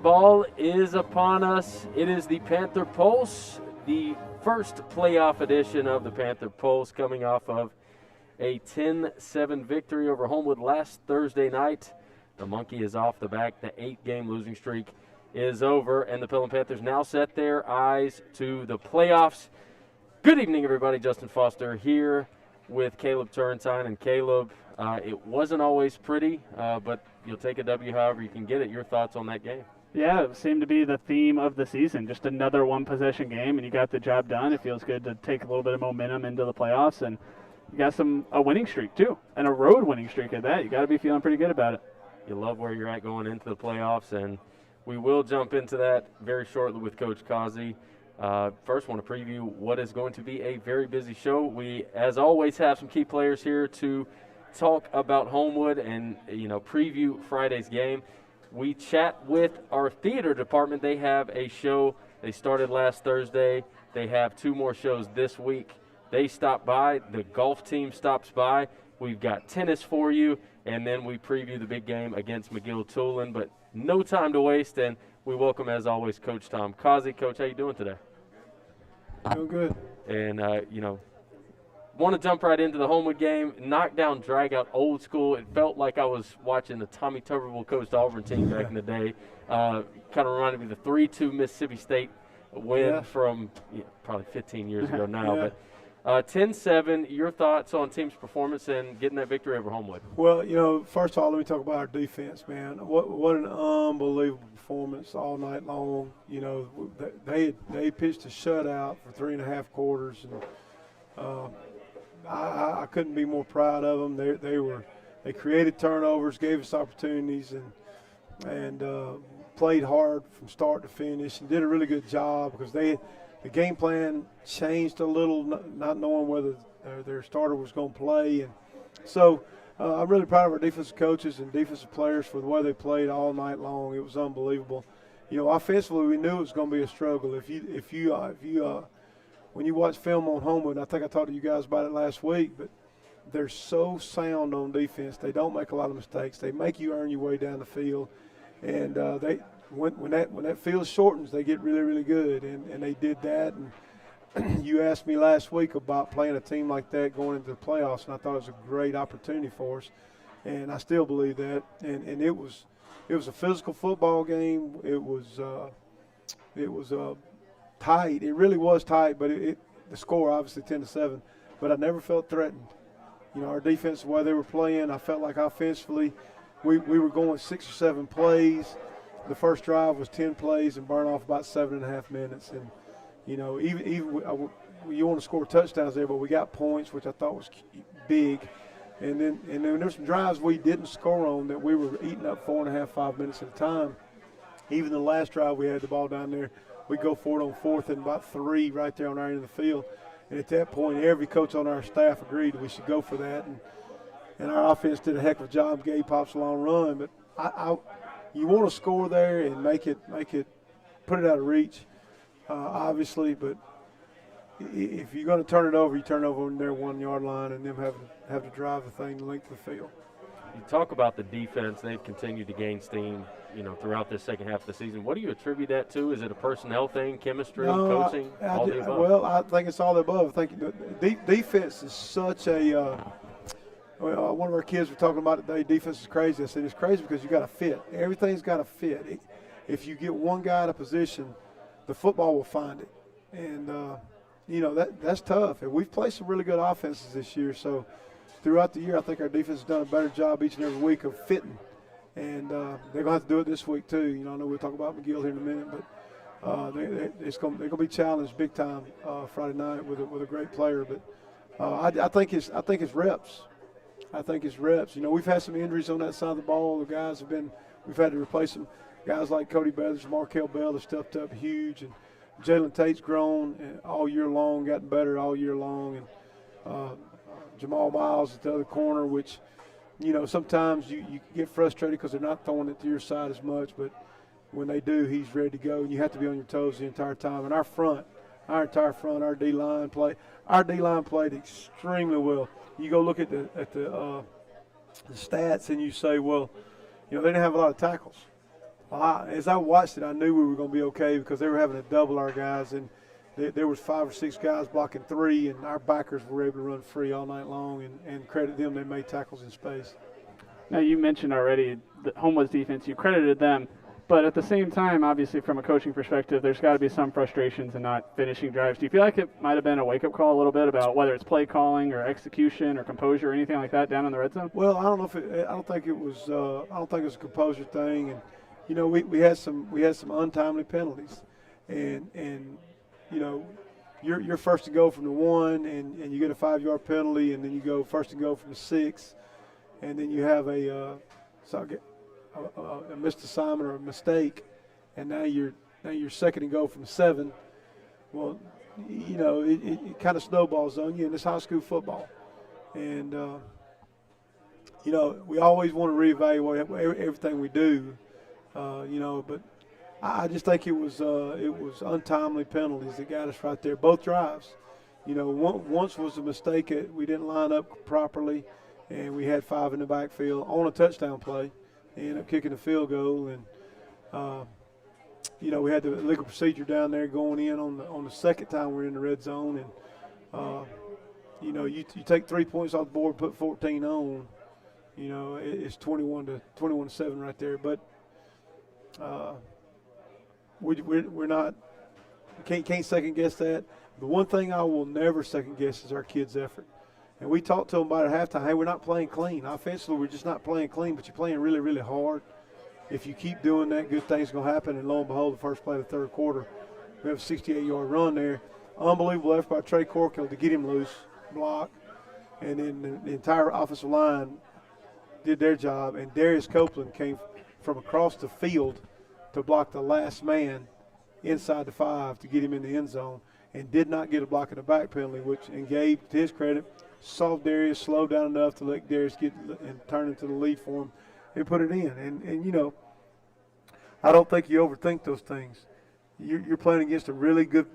fall is upon us. It is the Panther Pulse, the first playoff edition of the Panther Pulse, coming off of a 10-7 victory over Homewood last Thursday night. The monkey is off the back. The 8-game losing streak is over, and the Pelham Panthers now set their eyes to the playoffs. Good evening, everybody. Justin Foster here with Caleb Turrentine. And Caleb, it wasn't always pretty, but you'll take a W however you can get it. Your thoughts on that game? Yeah, it seemed to be the theme of the season. Just another one-possession game, and you got the job done. It feels good to take a little bit of momentum into the playoffs, and you got a winning streak too, and a road winning streak at that. You got to be feeling pretty good about it. You love where you're at going into the playoffs, and we will jump into that very shortly with Coach Causey. First, want to preview what is going to be a very busy show. We, as always, have some key players here to talk about Homewood and preview Friday's game. We chat with our theater department. They have a show. They started last Thursday. They have 2 more shows this week. They stop by. The golf team stops by. We've got tennis for you, and then we preview the big game against McGill-Tulane. But no time to waste, and we welcome, as always, Coach Tom Causey. Coach, how you doing today? Doing good. And, want to jump right into the Homewood game. Knockdown, drag-out, old school. It felt like I was watching the Tommy Tuberville coached Auburn team back in the day. Kind of reminded me of the 3-2 Mississippi State win from probably 15 years ago now. But 10-7, your thoughts on team's performance and getting that victory over Homewood? Well, first of all, let me talk about our defense, man. What an unbelievable performance all night long. They pitched a shutout for 3.5 quarters, and I couldn't be more proud of them. They created turnovers, gave us opportunities, and played hard from start to finish, and did a really good job because the game plan changed a little, not knowing whether their starter was going to play. And so I'm really proud of our defensive coaches and defensive players for the way they played all night long. It was unbelievable. Offensively, we knew it was going to be a struggle. If you when you watch film on Homewood, and I think I talked to you guys about it last week, but they're so sound on defense. They don't make a lot of mistakes. They make you earn your way down the field. And when that field shortens, they get really, really good. And they did that. And you asked me last week about playing a team like that going into the playoffs, and I thought it was a great opportunity for us. And I still believe that. And it was a physical football game. It was tight. It really was tight, but the score obviously 10-7. But I never felt threatened. Our defense, the way they were playing, I felt like offensively we were going 6 or 7 plays. The first drive was 10 plays and burn off about 7.5 minutes. And even you want to score touchdowns there, but we got points, which I thought was big. And then there's some drives we didn't score on that we were eating up 4.5, 5 minutes at a time. Even the last drive we had the ball down there, we go for it on 4th and about 3 right there on our end of the field. And at that point, every coach on our staff agreed that we should go for that. And our offense did a heck of a job. Gabe pops a long run. But you want to score there and make it, put it out of reach, obviously. But if you're going to turn it over, you turn it over on their 1-yard line and them have to drive the thing the length of the field. You talk about the defense. They've continued to gain steam, throughout this second half of the season. What do you attribute that to? Is it a personnel thing, chemistry, coaching, all the above? Well, I think it's all the above. I think the defense is such a one of our kids were talking about it today, defense is crazy. I said it's crazy because you got to fit. Everything's got to fit. If you get one guy in a position, the football will find it. And, that's tough. And we've played some really good offenses this year, so – throughout the year, I think our defense has done a better job each and every week of fitting. And they're going to have to do it this week, too. I know we'll talk about McGill here in a minute, but they're going to be challenged big time Friday night with a great player. But I think it's reps. I think it's reps. We've had some injuries on that side of the ball. The guys we've had to replace them. Guys like Cody Beathers, Markel Bell have stepped up huge. And Jalen Tate's grown all year long, gotten better all year long. And Jamal Miles at the other corner, which, sometimes you get frustrated because they're not throwing it to your side as much. But when they do, he's ready to go. And you have to be on your toes the entire time. And our entire front, our D-line played extremely well. You go look at the stats and you say, well, they didn't have a lot of tackles. As I watched it, I knew we were going to be okay because they were having to double our guys, and there was 5 or 6 guys blocking 3, and our backers were able to run free all night long, and credit them, they made tackles in space. Now, you mentioned already the Homewood's defense. You credited them, but at the same time, obviously from a coaching perspective, there's got to be some frustrations in not finishing drives. Do you feel like it might have been a wake-up call a little bit about whether it's play calling or execution or composure or anything like that down in the red zone? Well, I don't know if I don't think it was. I don't think it was a composure thing, and we had some untimely penalties, and you're first to go from the 1, and you get a 5-yard penalty, and then you go first to go from the 6, and then you have a missed assignment or a mistake, and now you're second and go from 7. Well, it kind of snowballs on you, and it's high school football, and we always want to reevaluate everything we do, but I just think it was untimely penalties that got us right there, both drives. Once was a mistake that we didn't line up properly, and we had 5 in the backfield on a touchdown play. They ended up kicking the field goal, and we had the legal procedure down there going in on the second time we're in the red zone, and you take 3 points off the board, put 14 on. It's 21-7 right there, but we're not can't second guess that. The one thing I will never second guess is our kids' effort. And we talked to them about it at halftime. Hey, we're not playing clean. Offensively, we're just not playing clean, but you're playing really, really hard. If you keep doing that, good things are going to happen. And lo and behold, the first play of the third quarter, we have a 68-yard run there. Unbelievable effort by Trey Corkill to get him loose, block. And then the entire offensive line did their job. And Darius Copeland came from across the field to block the last man inside the 5 to get him in the end zone, and did not get a block in the back penalty, and Gabe, to his credit, saw Darius slow down enough to let Darius get and turn into the lead for him and put it in. And I don't think you overthink those things. You're playing against a really good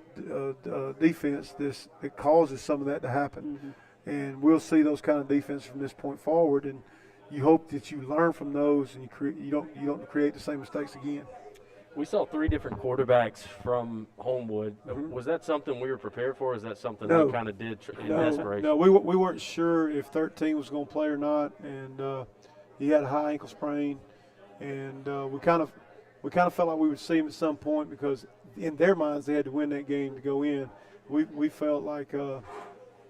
defense that causes some of that to happen. Mm-hmm. And we'll see those kind of defense from this point forward, and you hope that you learn from those and you don't create the same mistakes again. We saw 3 different quarterbacks from Homewood. Mm-hmm. Was that something we were prepared for, or is that something we kind of did in desperation? No, we weren't sure if 13 was going to play or not, and he had a high ankle sprain, and we kind of felt like we would see him at some point because in their minds they had to win that game to go in. We felt like we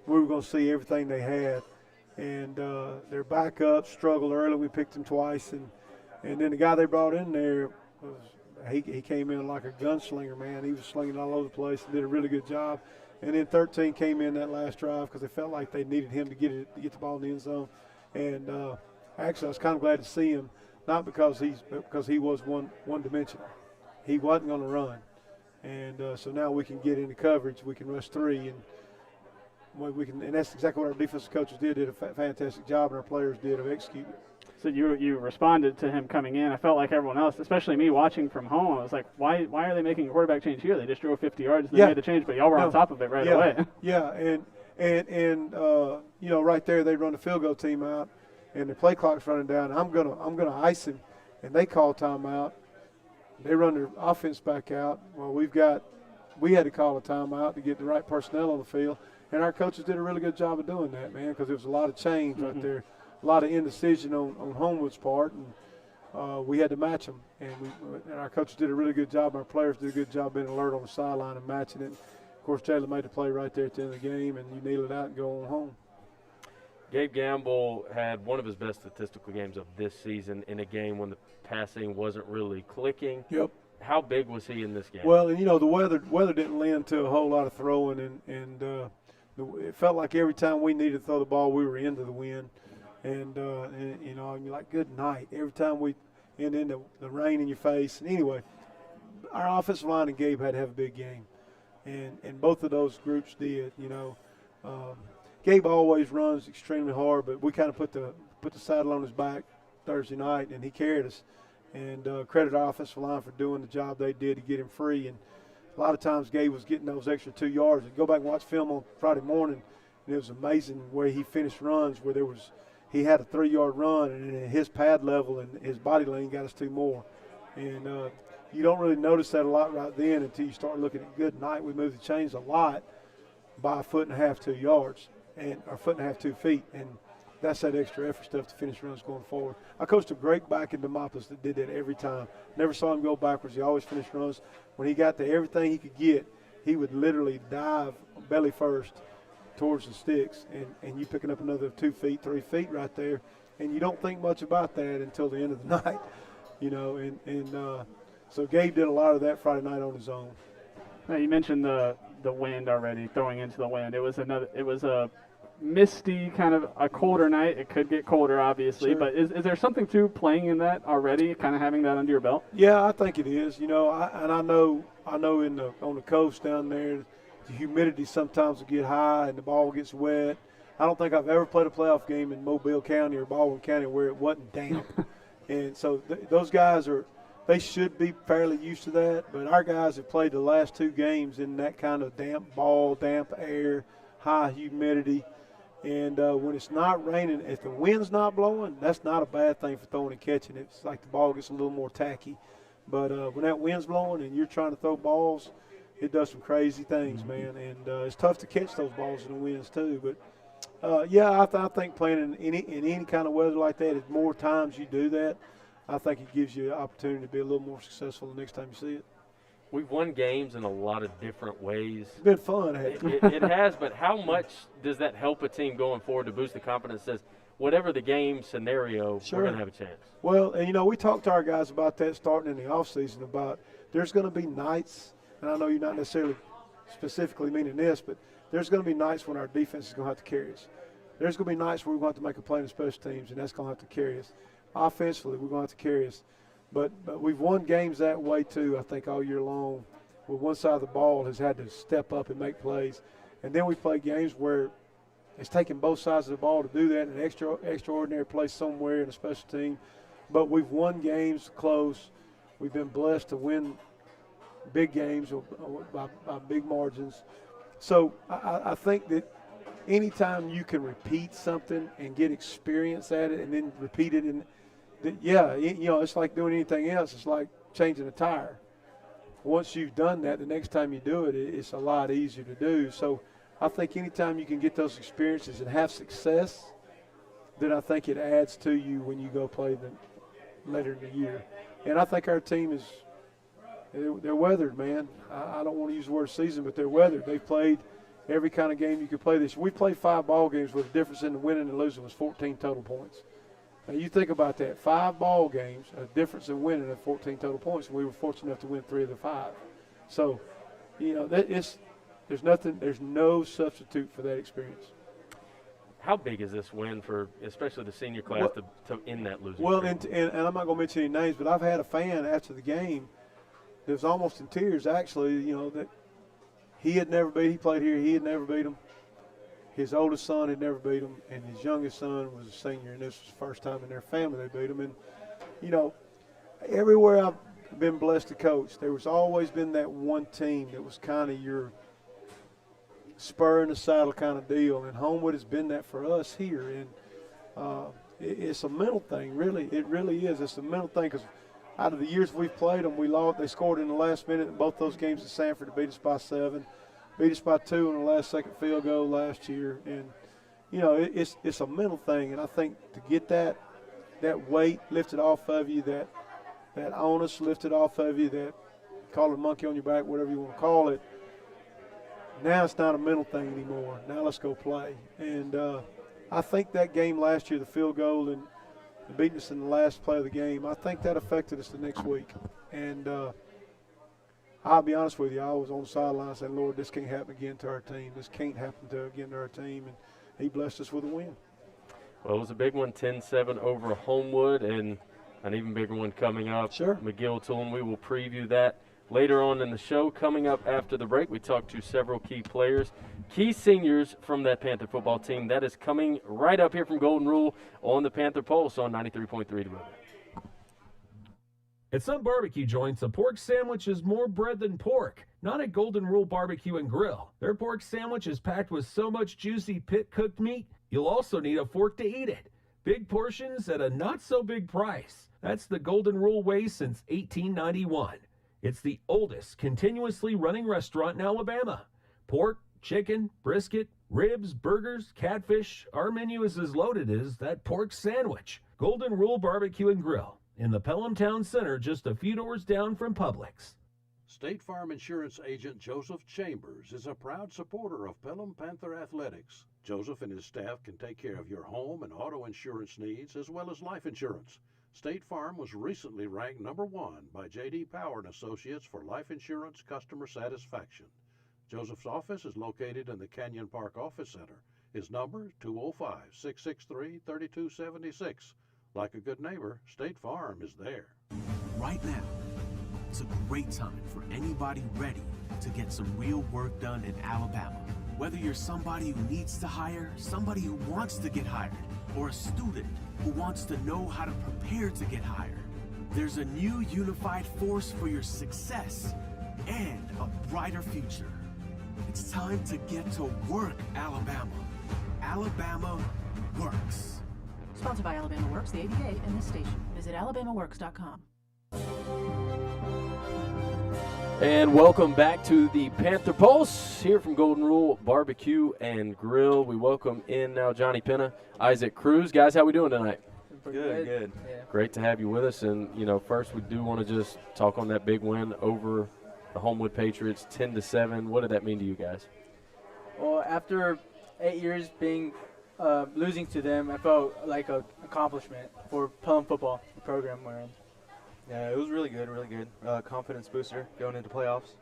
were going to see everything they had, and their backup struggled early. We picked him twice, and then the guy they brought in there was. He came in like a gunslinger, man. He was slinging all over the place and did a really good job. And then 13 came in that last drive because they felt like they needed him to get the ball in the end zone. And actually, I was kind of glad to see him, not because he was one-dimensional. He wasn't going to run. And so now we can get into coverage. We can rush 3, and that's exactly what our defensive coaches did a fantastic job, and our players did of executing. So you responded to him coming in. I felt like everyone else, especially me watching from home, I was like, why are they making a quarterback change here? They just drove 50 yards and they made the change, but y'all were on top of it right away. Yeah, and right there they run the field goal team out, and the play clock's running down. And I'm gonna ice him, and they call timeout. They run their offense back out. Well, we had to call a timeout to get the right personnel on the field, and our coaches did a really good job of doing that, man, because there was a lot of change right there. A lot of indecision on Homewood's part, and we had to match them. And our coaches did a really good job. Our players did a good job being alert on the sideline and matching it. Of course, Jalen made the play right there at the end of the game, and you kneel it out and go on home. Gabe Gamble had one of his best statistical games of this season in a game when the passing wasn't really clicking. Yep. How big was he in this game? Well, and the weather didn't lend to a whole lot of throwing, and it felt like every time we needed to throw the ball, we were into the wind. And you're like, good night. Every time and then the rain in your face. And anyway, our offensive line and Gabe had to have a big game. And both of those groups did, Gabe always runs extremely hard, but we kind of put the saddle on his back Thursday night, and he carried us. And credit our offensive line for doing the job they did to get him free. And a lot of times Gabe was getting those extra 2 yards. Go back and watch film on Friday morning, and it was amazing where he finished runs where he had a 3-yard run, and his pad level and his body lane got us 2 more. And you don't really notice that a lot right then until you start looking at good night. We moved the chains a lot by 1.5 feet, 2 yards, or 1.5 feet, 2 feet. And that's that extra effort stuff to finish runs going forward. I coached a great back in Demopolis that did that every time. Never saw him go backwards. He always finished runs. When he got to everything he could get, he would literally dive belly first towards the sticks, and you picking up another 2 feet, 3 feet right there, and you don't think much about that until the end of the night, so Gabe did a lot of that Friday night on his own. Now, you mentioned the wind already, throwing into the wind. It was a misty, kind of a colder night. It could get colder, obviously, sure. But is there something to playing in that already, kind of having that under your belt? Yeah, I think it is. I know on the coast down there, the humidity sometimes will get high and the ball gets wet. I don't think I've ever played a playoff game in Mobile County or Baldwin County where it wasn't damp. And so those guys they should be fairly used to that. But our guys have played the last 2 games in that kind of damp ball, damp air, high humidity. And when it's not raining, if the wind's not blowing, that's not a bad thing for throwing and catching. It's like the ball gets a little more tacky. But when that wind's blowing and you're trying to throw balls, it does some crazy things, man. And it's tough to catch those balls in the winds too. But I think playing in any kind of weather like that, the more times you do that, I think it gives you an opportunity to be a little more successful the next time you see it. We've won games in a lot of different ways. It's been fun, hasn't it? It has, but how much does that help a team going forward to boost the confidence? Says whatever the game scenario, Sure. we're going to have a chance. Well, and we talked to our guys about that starting in the offseason about there's going to be nights, and I know you're not necessarily specifically meaning this, but there's going to be nights when our defense is going to have to carry us. There's going to be nights where we're going to have to make a play in special teams, and that's going to have to carry us. Offensively, we're going to have to carry us. But we've won games that way too, I think, all year long, where one side of the ball has had to step up and make plays. And then we play games where it's taking both sides of the ball to do that, an extraordinary play somewhere in a special team. But we've won games close. We've been blessed to win big games by big margins. So I think that anytime you can repeat something and get experience at it and then repeat it it's like doing anything else. It's like changing a tire. Once you've done that, the next time you do it, it's a lot easier to do. So I think anytime you can get those experiences and have success, then I think it adds to you when you go play later in the year. And I think our team they're weathered, man. I don't want to use the word season, but they're weathered. They've played every kind of game you could play this year. We played 5 ball games where the difference in the winning and losing was 14 total points. Now, you think about that. 5 ball games, a difference in winning of 14 total points, and we were fortunate enough to win 3 of the 5. So, there's no substitute for that experience. How big is this win for especially the senior class to end that losing streak? And I'm not going to mention any names, but I've had a fan after the game that was almost in tears, actually, that he played here, he had never beat him. His oldest son had never beat him, and his youngest son was a senior, and this was the first time in their family they beat him. And, everywhere I've been blessed to coach, there was always been that one team that was kind of your spur in the saddle kind of deal, and Homewood has been that for us here. And it's a mental thing, really. It really is. It's a mental thing because out of the years we've played them, we lost. They scored in the last minute in both those games at Sanford to beat us by 7. Beat us by 2 on the last second field goal last year. And, it's a mental thing. And I think to get that weight lifted off of you, that onus lifted off of you, that call it a monkey on your back, whatever you want to call it, now it's not a mental thing anymore. Now let's go play. And I think that game last year, the field goal and beating us in the last play of the game, I think that affected us the next week. And I'll be honest with you, I was on the sideline saying, Lord, this can't happen again to our team. This can't happen again to our team. And he blessed us with a win. Well, it was a big one, 10-7 over Homewood, and an even bigger one coming up. Sure. McGill-Tulane. We will preview that later on in the show. Coming up after the break, we talked to several key players, key seniors from that Panther football team. That is coming right up here from Golden Rule on the Panther Pulse on 93.3 The River. At some barbecue joints, a pork sandwich is more bread than pork. Not at Golden Rule Barbecue and Grill. Their pork sandwich is packed with so much juicy pit-cooked meat, you'll also need a fork to eat it. Big portions at a not-so-big price. That's the Golden Rule way since 1891. It's the oldest continuously running restaurant in Alabama. Pork, chicken, brisket, ribs, burgers, catfish. Our menu is as loaded as that pork sandwich. Golden Rule Barbecue and Grill in the Pelham Town Center, just a few doors down from Publix. State Farm Insurance Agent Joseph Chambers is a proud supporter of Pelham Panther Athletics. Joseph and his staff can take care of your home and auto insurance needs as well as life insurance. State Farm was recently ranked #1 by J.D. Power and Associates for life insurance customer satisfaction. Joseph's office is located in the Canyon Park Office Center. His number, 205-663-3276. Like a good neighbor, State Farm is there. Right now, it's a great time for anybody ready to get some real work done in Alabama. Whether you're somebody who needs to hire, somebody who wants to get hired, or a student who wants to know how to prepare to get hired, there's a new unified force for your success and a brighter future. It's time to get to work, Alabama. Alabama works. Sponsored by Alabama Works, the ABA, and this station. Visit alabamaworks.com. And welcome back to the Panther Pulse here from Golden Rule Barbecue and Grill. We welcome in now Johnny Penna, Isaac Cruz. Guys, how we doing tonight? Good. Yeah. Great to have you with us. And, first we do want to just talk on that big win over the Homewood Patriots, 10-7. What did that mean to you guys? Well, after 8 years being losing to them, I felt like an accomplishment for Pelham football, the program we're in. Yeah, it was really good. Confidence booster going into playoffs,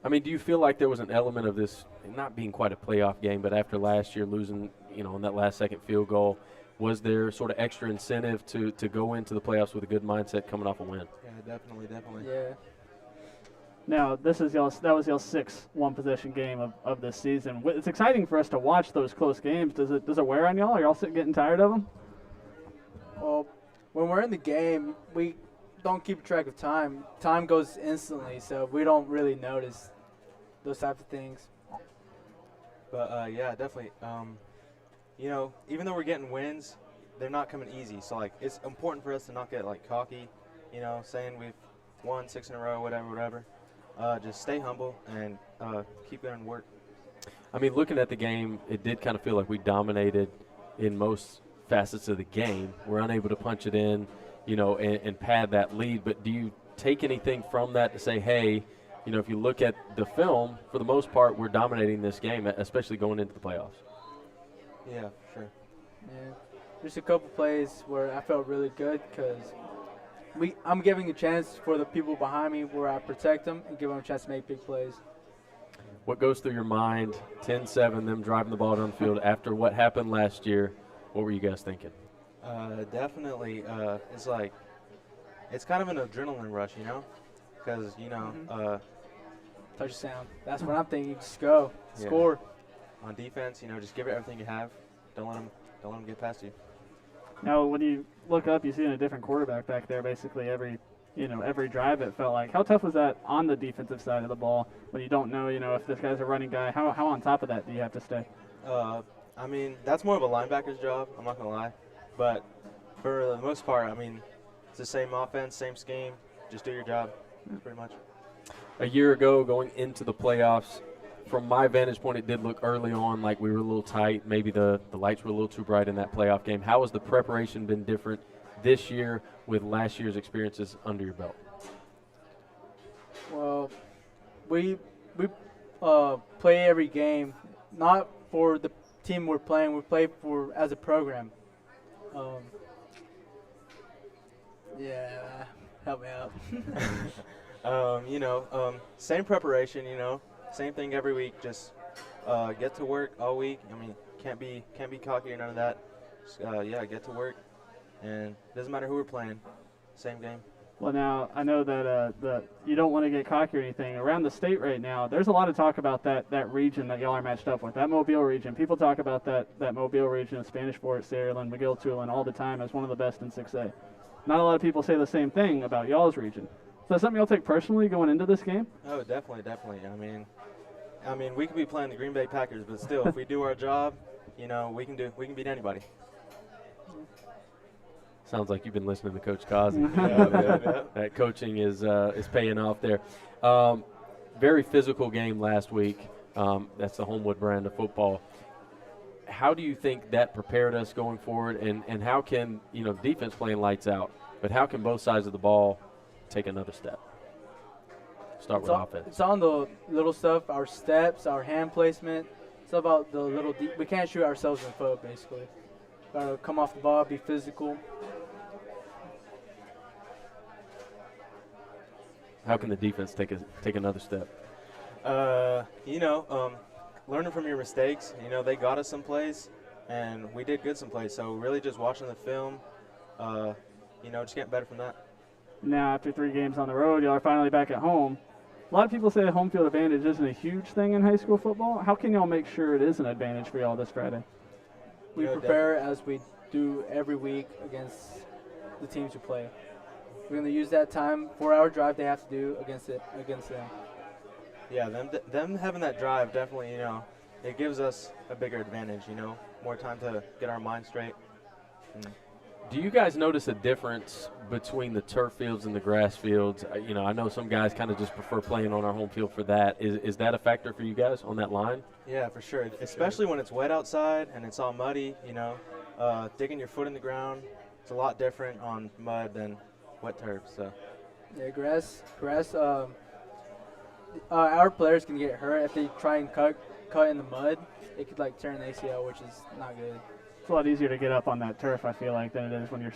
I mean, do you feel like there was an element of this not being quite a playoff game, but after last year losing, on that last-second field goal, was there sort of extra incentive to go into the playoffs with a good mindset coming off a win? Yeah, definitely. Yeah. Now, that was y'all's sixth one-possession game of this season. It's exciting for us to watch those close games. Does it wear on y'all? Are y'all getting tired of them? Well, when we're in the game, we don't keep track of time. Time goes instantly, so we don't really notice those types of things. But, yeah, definitely. Even though we're getting wins, they're not coming easy. So, it's important for us to not get, cocky, saying we've won 6 in a row, whatever. Just stay humble and keep going to work. I mean, looking at the game, it did kind of feel like we dominated in most facets of the game. We're unable to punch it in, and pad that lead. But do you take anything from that to say, hey, if you look at the film, for the most part, we're dominating this game, especially going into the playoffs? Yeah, sure. Yeah. There's a couple plays where I felt really good because I'm giving a chance for the people behind me where I protect them and give them a chance to make big plays. What goes through your mind, 10-7, them driving the ball down the field after what happened last year? What were you guys thinking? Definitely. It's kind of an adrenaline rush, because, Touchdown. That's what I'm thinking. Just go. Yeah. Score. On defense, just give it everything you have. Don't let them get past you. Now, when you look up, you see a different quarterback back there basically every drive, it felt like. How tough was that on the defensive side of the ball when you don't know, if this guy's a running guy? How on top of that do you have to stay? I mean, that's more of a linebacker's job, I'm not going to lie. But for the most part, I mean, it's the same offense, same scheme. Just do your job, pretty much. A year ago, going into the playoffs, from my vantage point, it did look early on like we were a little tight. Maybe the lights were a little too bright in that playoff game. How has the preparation been different this year with last year's experiences under your belt? Well, we play every game, not for the team we're playing. We play for as a program. Help me out. Same preparation, same thing every week. Just get to work all week. I mean, can't be cocky or none of that. Just, get to work, and it doesn't matter who we're playing. Same game. Well, now, I know that you don't want to get cocky or anything. Around the state right now, there's a lot of talk about that region that y'all are matched up with, that Mobile region. People talk about that Mobile region of Spanish Fort, Saraland, McGill-Tulane all the time as one of the best in 6A. Not a lot of people say the same thing about y'all's region. Is that something you'll take personally going into this game? Oh, definitely. I mean, we could be playing the Green Bay Packers, but still, if we do our job, we can beat anybody. Sounds like you've been listening to Coach Causey. Yeah. That coaching is paying off there. Very physical game last week. That's the Homewood brand of football. How do you think that prepared us going forward, and how can, defense playing lights out, but how can both sides of the ball take another step? Start with offense. It's on the little stuff, our steps, our hand placement. It's about the little we can't shoot ourselves in the foot, basically. Gotta come off the ball, be physical. How can the defense take another step? Learning from your mistakes. They got us some plays, and we did good some plays. So really just watching the film, just getting better from that. Now, after 3 games on the road, y'all are finally back at home. A lot of people say home field advantage isn't a huge thing in high school football. How can y'all make sure it is an advantage for y'all this Friday? We prepare as we do every week against the teams we play. We're going to use that time, 4-hour drive they have to do against them. Yeah, them having that drive definitely, it gives us a bigger advantage, more time to get our mind straight. Do you guys notice a difference between the turf fields and the grass fields? I know some guys kind of just prefer playing on our home field for that. Is that a factor for you guys on that line? Yeah, for sure. Especially when it's wet outside and it's all muddy, digging your foot in the ground, it's a lot different on mud than wet turf. So. Yeah, grass. Our players can get hurt if they try and cut in the mud. It could turn an ACL, which is not good. It's a lot easier to get up on that turf, I feel like, than it is when you're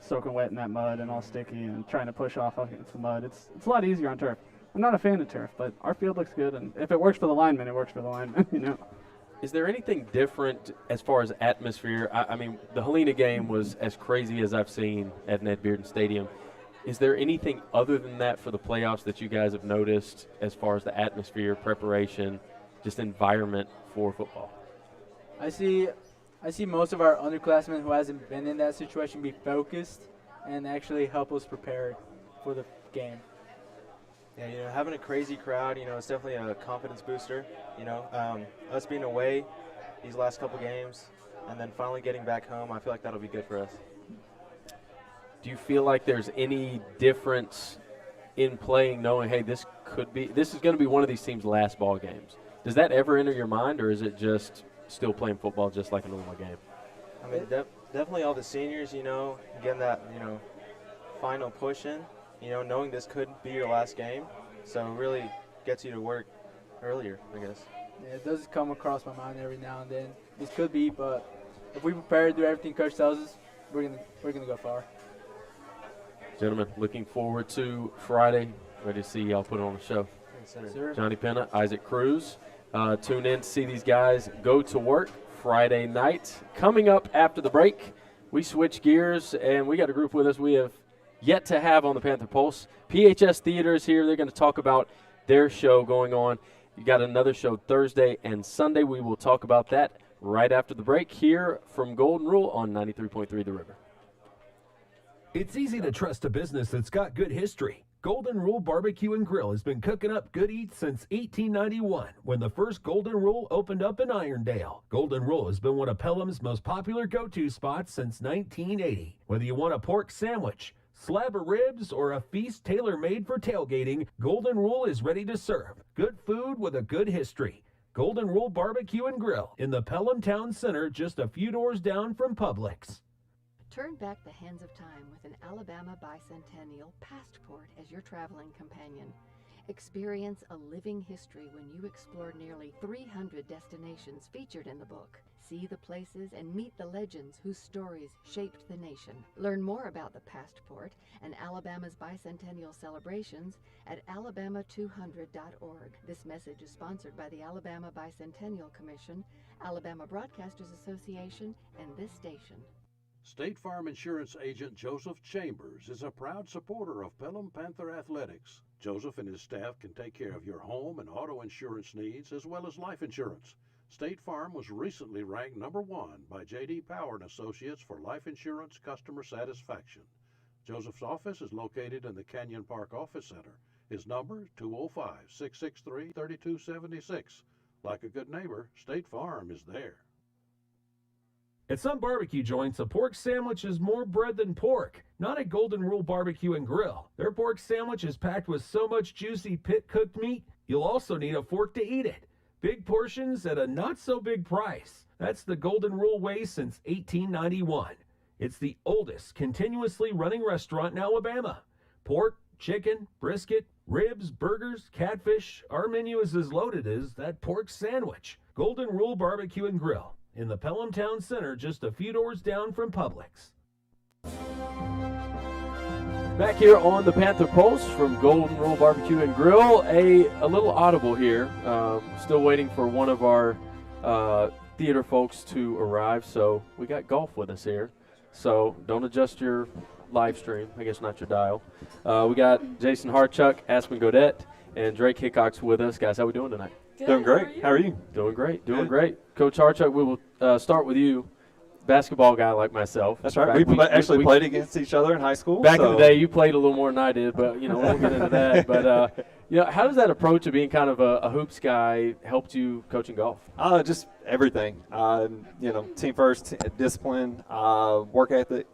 soaking wet in that mud and all sticky and trying to push off against the mud. It's a lot easier on turf. I'm not a fan of turf, but our field looks good, and if it works for the linemen, it works for the linemen. Is there anything different as far as atmosphere? I mean, the Helena game was as crazy as I've seen at Ned Bearden Stadium. Is there anything other than that for the playoffs that you guys have noticed as far as the atmosphere, preparation, just environment for football? I see most of our underclassmen who hasn't been in that situation be focused and actually help us prepare for the game. Yeah, having a crazy crowd, it's definitely a confidence booster. Us being away these last couple games and then finally getting back home, I feel like that'll be good for us. Do you feel like there's any difference in playing knowing, hey, this is going to be one of these teams' last ball games? Does that ever enter your mind, or is it just still playing football just like a normal game? I mean, definitely all the seniors, getting that, final push in, knowing this could be your last game. So it really gets you to work earlier, I guess. Yeah, it does come across my mind every now and then. This could be, but if we prepare to do everything Coach tells us, we're gonna go far. Gentlemen, looking forward to Friday. Ready to see y'all put on a show. Yes, sir. Johnny Penna, Isaac Cruz. Tune in to see these guys go to work Friday night. Coming up after the break, we switch gears, and we got a group with us we have yet to have on the Panther Pulse. PHS Theater is here. They're going to talk about their show going on. You got another show Thursday and Sunday. We will talk about that right after the break here from Golden Rule on 93.3 The River. It's easy to trust a business that's got good history. Golden Rule Barbecue and Grill has been cooking up good eats since 1891, when the first Golden Rule opened up in Irondale. Golden Rule has been one of Pelham's most popular go-to spots since 1980. Whether you want a pork sandwich, slab of ribs, or a feast tailor-made for tailgating, Golden Rule is ready to serve. Good food with a good history. Golden Rule Barbecue and Grill in the Pelham Town Center, just a few doors down from Publix. Turn back the hands of time with an Alabama Bicentennial Passport as your traveling companion. Experience a living history when you explore nearly 300 destinations featured in the book. See the places and meet the legends whose stories shaped the nation. Learn more about the Passport and Alabama's bicentennial celebrations at alabama200.org. This message is sponsored by the Alabama Bicentennial Commission, Alabama Broadcasters Association, and this station. State Farm Insurance Agent Joseph Chambers is a proud supporter of Pelham Panther Athletics. Joseph and his staff can take care of your home and auto insurance needs as well as life insurance. State Farm was recently ranked #1 by J.D. Power and Associates for life insurance customer satisfaction. Joseph's office is located in the Canyon Park Office Center. His number, 205-663-3276. Like a good neighbor, State Farm is there. At some barbecue joints, a pork sandwich is more bread than pork. Not at Golden Rule Barbecue and Grill. Their pork sandwich is packed with so much juicy pit-cooked meat, you'll also need a fork to eat it. Big portions at a not-so-big price. That's the Golden Rule way since 1891. It's the oldest continuously running restaurant in Alabama. Pork, chicken, brisket, ribs, burgers, catfish. Our menu is as loaded as that pork sandwich. Golden Rule Barbecue and Grill in the Pelham Town Center, just a few doors down from Publix. Back here on the Panther Pulse from Golden Rule Barbecue and Grill, a little audible here. Still waiting for one of our theater folks to arrive, so we got golf with us here. So don't adjust your live stream, I guess not your dial. We got Jason Hartchuck, Aspen Godette, and Drake Hickox with us. Guys, how we doing tonight? Good. Doing great. How are you? Doing great. Great. Coach Hartchuck, we will start with you. Basketball guy like myself. That's right. We actually played against each other in high school. Back in the day, you played a little more than I did, but we won't get into that. But how does that approach of being kind of a hoops guy helped you coaching golf? Just everything. Team first, discipline, work ethic,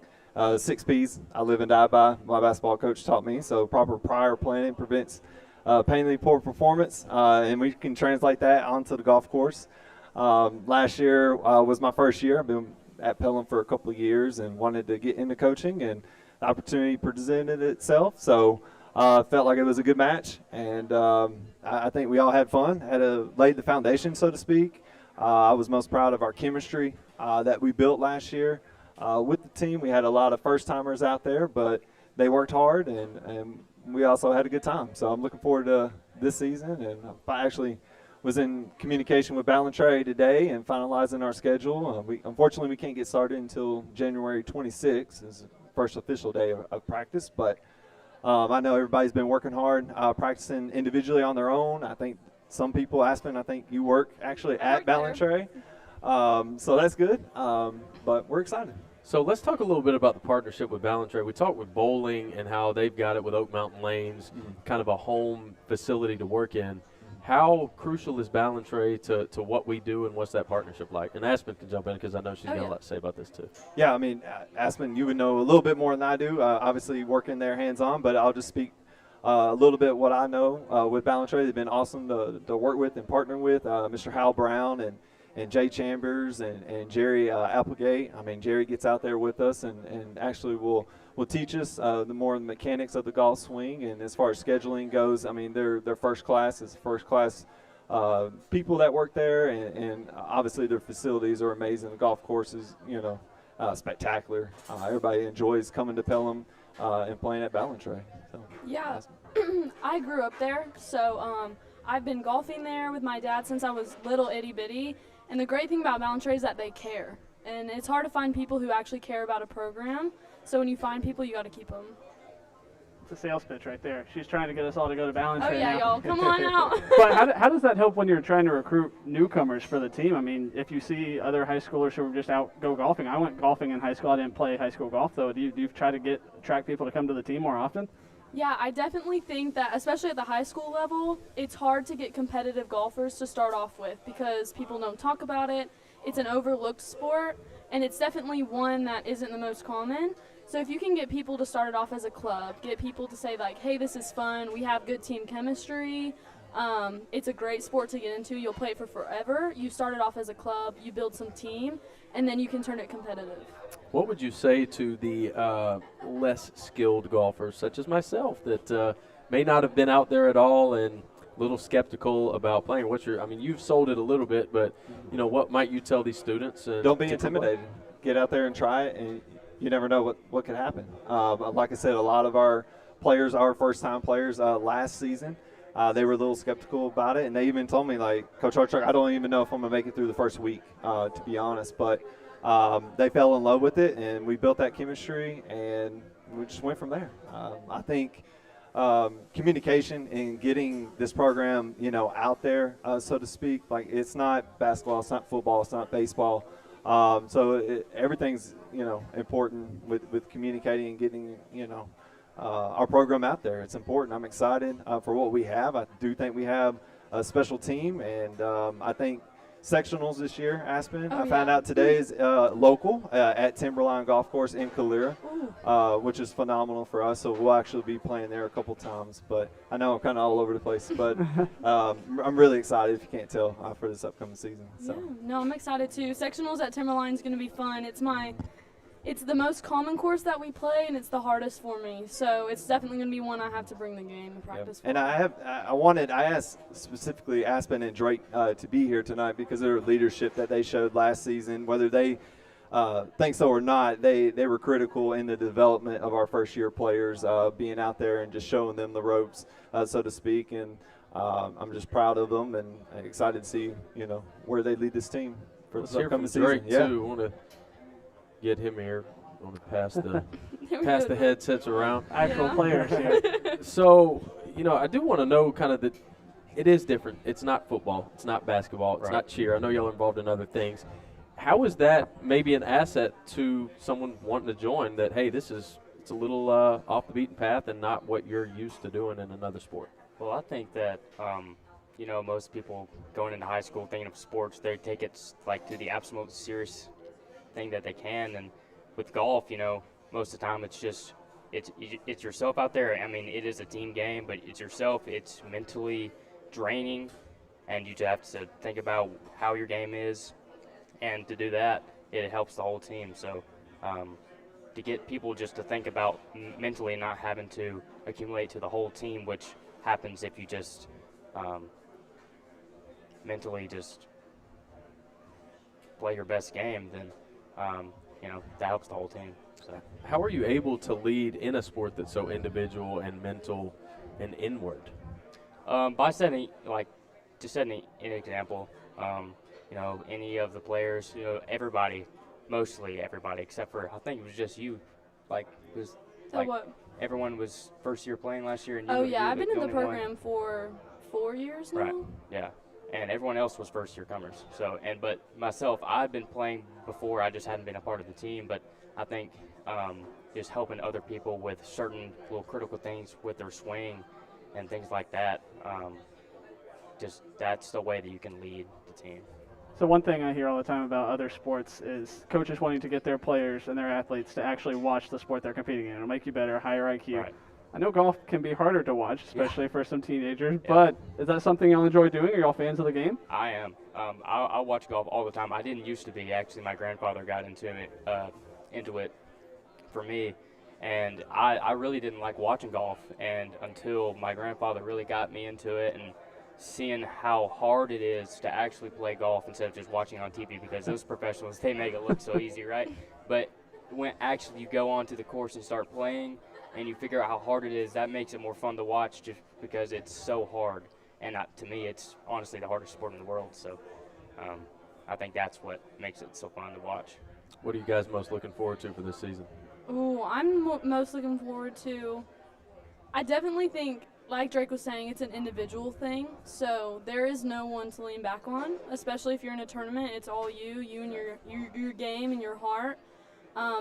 6 P's. I live and die by. My basketball coach taught me. So proper prior planning prevents painfully poor performance, and we can translate that onto the golf course. Last year was my first year. I've been at Pelham for a couple of years and wanted to get into coaching, and the opportunity presented itself. So felt like it was a good match, and I think we all had fun, laid the foundation, so to speak. I was most proud of our chemistry that we built last year with the team. We had a lot of first-timers out there, but they worked hard, and we also had a good time. So I'm looking forward to this season, and I actually was in communication with Ballantrae today and finalizing our schedule. Unfortunately, we can't get started until January 26th, is the first official day of practice. But I know everybody's been working hard, practicing individually on their own. I think some people, Aspen, I think you work actually at Ballantrae. So that's good, but we're excited. So let's talk a little bit about the partnership with Ballantrae. We talked with bowling and how they've got it with Oak Mountain Lanes, kind of a home facility to work in. How crucial is Ballantrae to what we do, and what's that partnership like? And Aspen can jump in because I know she's got a lot to say about this too. Yeah, I mean, Aspen, you would know a little bit more than I do, obviously working there hands-on, but I'll just speak a little bit what I know with Ballantrae. They've been awesome to work with and partner with. Mr. Hal Brown and Jay Chambers and Jerry Applegate. I mean, Jerry gets out there with us and actually will teach us the more mechanics of the golf swing. And as far as scheduling goes, I mean, they're first class. It's first class people that work there, and obviously their facilities are amazing. The golf course is, spectacular. Everybody enjoys coming to Pelham and playing at Ballantrae. So, yeah, I grew up there, so I've been golfing there with my dad since I was little itty bitty. And the great thing about Ballantrae is that they care. And it's hard to find people who actually care about a program. So when you find people, you got to keep them. It's a sales pitch right there. She's trying to get us all to go to Ballantrae. Oh, yeah, now. y'all. Come on out. But how does that help when you're trying to recruit newcomers for the team? I mean, if you see other high schoolers who are just out go golfing. I went golfing in high school. I didn't play high school golf, though. Do you try to attract people to come to the team more often? Yeah, I definitely think that, especially at the high school level, it's hard to get competitive golfers to start off with because people don't talk about it. It's an overlooked sport, and it's definitely one that isn't the most common. So if you can get people to start it off as a club, get people to say, like, hey, this is fun, we have good team chemistry, it's a great sport to get into, you'll play it for forever. You start it off as a club, you build some team, and then you can turn it competitive. What would you say to the less skilled golfers, such as myself, that may not have been out there at all and a little skeptical about playing? You've sold it a little bit, but what might you tell these students? Don't be intimidated. Get out there and try it, and you never know what could happen. Like I said, a lot of our players are first-time players. Last season, they were a little skeptical about it, and they even told me, like, Coach Hartchuck, I don't even know if I'm going to make it through the first week, to be honest. But they fell in love with it, and we built that chemistry, and we just went from there. I think communication and getting this program, out there, so to speak, like, it's not basketball, it's not football, it's not baseball. Everything's, important with communicating and getting, our program out there. It's important. I'm excited for what we have. I do think we have a special team, and I think sectionals this year, Aspen. Oh, I found yeah. out today is local at Timberline Golf Course in Calera, which is phenomenal for us. So we'll actually be playing there a couple times. But I know I'm kind of all over the place, but I'm really excited, if you can't tell, for this upcoming season. So. Yeah, no, I'm excited too. Sectionals at Timberline is going to be fun. It's the most common course that we play, and it's the hardest for me. So it's definitely going to be one I have to bring the game and practice for. And I asked specifically Aspen and Drake to be here tonight because of their leadership that they showed last season. Whether they think so or not, they were critical in the development of our first-year players, being out there and just showing them the ropes, so to speak. And I'm just proud of them and excited to see, where they lead this team for this upcoming season. Drake too. I want to get him here. I want to pass the headsets around. Actual players here. So, I do want to know kind of that it is different. It's not football. It's not basketball. It's not cheer. I know y'all are involved in other things. How is that maybe an asset to someone wanting to join that, hey, it's a little off the beaten path and not what you're used to doing in another sport? Well, I think that, most people going into high school thinking of sports, they take it like to the absolute serious thing that they can. And with golf, most of the time it's yourself out there. I mean, it is a team game, but it's yourself. It's mentally draining, and you just have to think about how your game is. And to do that, it helps the whole team. So to get people just to think about mentally not having to accumulate to the whole team, which happens if you just mentally just play your best game, then that helps the whole team. So. How are you able to lead in a sport that's so individual and mental and inward? By setting an example. Any of the players, everybody, mostly everybody, except for I think it was just you. Everyone was first year playing last year. And I've been in the program for 4 years now. Right. Yeah. And everyone else was first-year comers. So, but myself, I've been playing before. I just hadn't been a part of the team. But I think just helping other people with certain little critical things with their swing and things like that, that's the way that you can lead the team. So one thing I hear all the time about other sports is coaches wanting to get their players and their athletes to actually watch the sport they're competing in. It'll make you better, higher IQ. Right. I know golf can be harder to watch, especially for some teenagers, but is that something y'all enjoy doing? Are y'all fans of the game? I am. I watch golf all the time. I didn't used to be. Actually, my grandfather got into it for me, and I really didn't like watching golf, and until my grandfather really got me into it and seeing how hard it is to actually play golf instead of just watching on TV, because those professionals, they make it look so easy, right? But when actually you go onto the course and start playing, and you figure out how hard it is, that makes it more fun to watch just because it's so hard. And to me, it's honestly the hardest sport in the world. So I think that's what makes it so fun to watch. What are you guys most looking forward to for this season? I'm most looking forward to, I definitely think, like Drake was saying, it's an individual thing. So there is no one to lean back on, especially if you're in a tournament. It's all you and your game and your heart.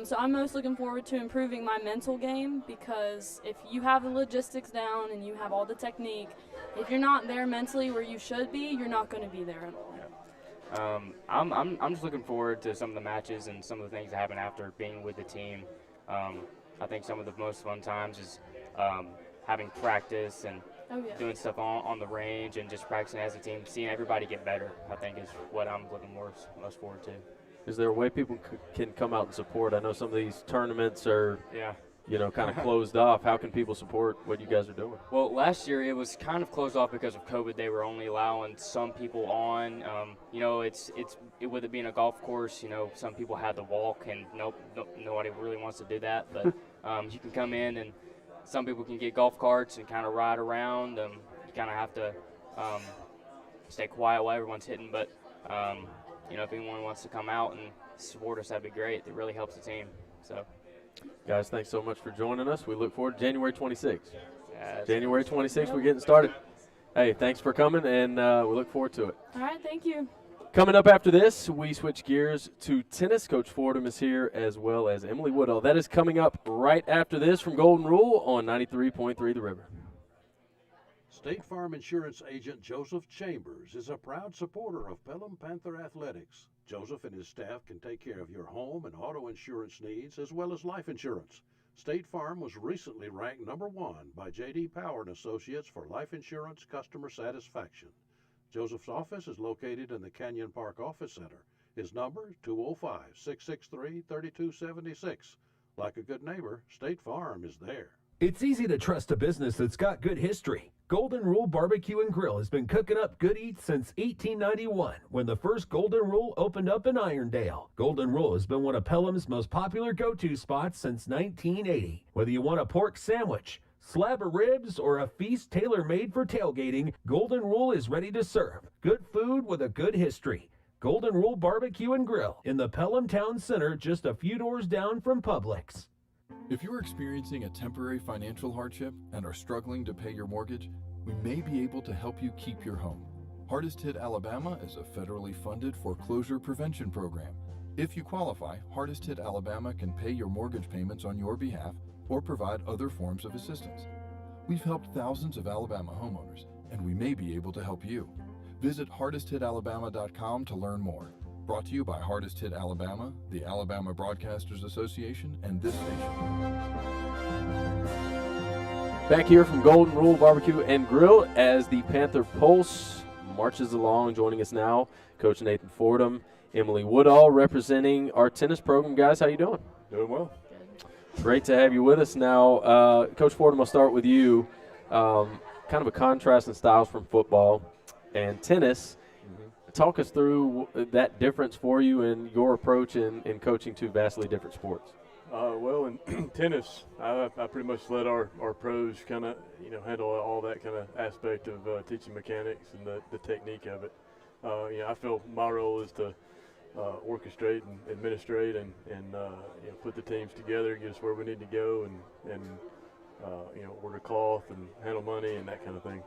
So I'm most looking forward to improving my mental game, because if you have the logistics down and you have all the technique, if you're not there mentally where you should be, you're not going to be there at all. I'm just looking forward to some of the matches and some of the things that happen after being with the team. I think some of the most fun times is having practice and doing stuff on the range and just practicing as a team, seeing everybody get better, I think is what I'm looking most forward to. Is there a way people can come out and support? I know some of these tournaments are, kind of closed off. How can people support what you guys are doing? Well, last year it was kind of closed off because of COVID. They were only allowing some people on. With it being a golf course, some people had to walk, and nobody really wants to do that. But you can come in, and some people can get golf carts and kind of ride around. You kind of have to stay quiet while everyone's hitting, but. If anyone wants to come out and support us, that'd be great. It really helps the team. So, guys, thanks so much for joining us. We look forward to January 26th. January 26th, we're getting started. Hey, thanks for coming, and we look forward to it. All right, thank you. Coming up after this, we switch gears to tennis. Coach Fordham is here, as well as Emily Woodall. That is coming up right after this from Golden Rule on 93.3 The River. State Farm Insurance Agent Joseph Chambers is a proud supporter of Pelham Panther Athletics. Joseph and his staff can take care of your home and auto insurance needs as well as life insurance. State Farm was recently ranked #1 by J.D. Power and Associates for life insurance customer satisfaction. Joseph's office is located in the Canyon Park Office Center. His number is 205-663-3276. Like a good neighbor, State Farm is there. It's easy to trust a business that's got good history. Golden Rule Barbecue and Grill has been cooking up good eats since 1891, when the first Golden Rule opened up in Irondale. Golden Rule has been one of Pelham's most popular go-to spots since 1980. Whether you want a pork sandwich, slab of ribs, or a feast tailor-made for tailgating, Golden Rule is ready to serve. Good food with a good history. Golden Rule Barbecue and Grill in the Pelham Town Center, just a few doors down from Publix. If you're experiencing a temporary financial hardship and are struggling to pay your mortgage, we may be able to help you keep your home. Hardest Hit Alabama is a federally funded foreclosure prevention program. If you qualify, Hardest Hit Alabama can pay your mortgage payments on your behalf or provide other forms of assistance. We've helped thousands of Alabama homeowners, and we may be able to help you. Visit hardesthitalabama.com to learn more. Brought to you by Hardest Hit Alabama, the Alabama Broadcasters Association, and this station. Back here from Golden Rule Barbecue and Grill as the Panther Pulse marches along. Joining us now, Coach Nathan Fordham, Emily Woodall, representing our tennis program. Guys, how you doing? Doing well. Great to have you with us now. Coach Fordham, I'll start with you. Kind of a contrast in styles from football and tennis. Talk us through that difference for you and your approach in coaching two vastly different sports. Well, in tennis, I pretty much let our pros kind of handle all that kind of aspect of teaching mechanics and the technique of it. I feel my role is to orchestrate and administrate and put the teams together, get us where we need to go, and order cloth and handle money and that kind of thing.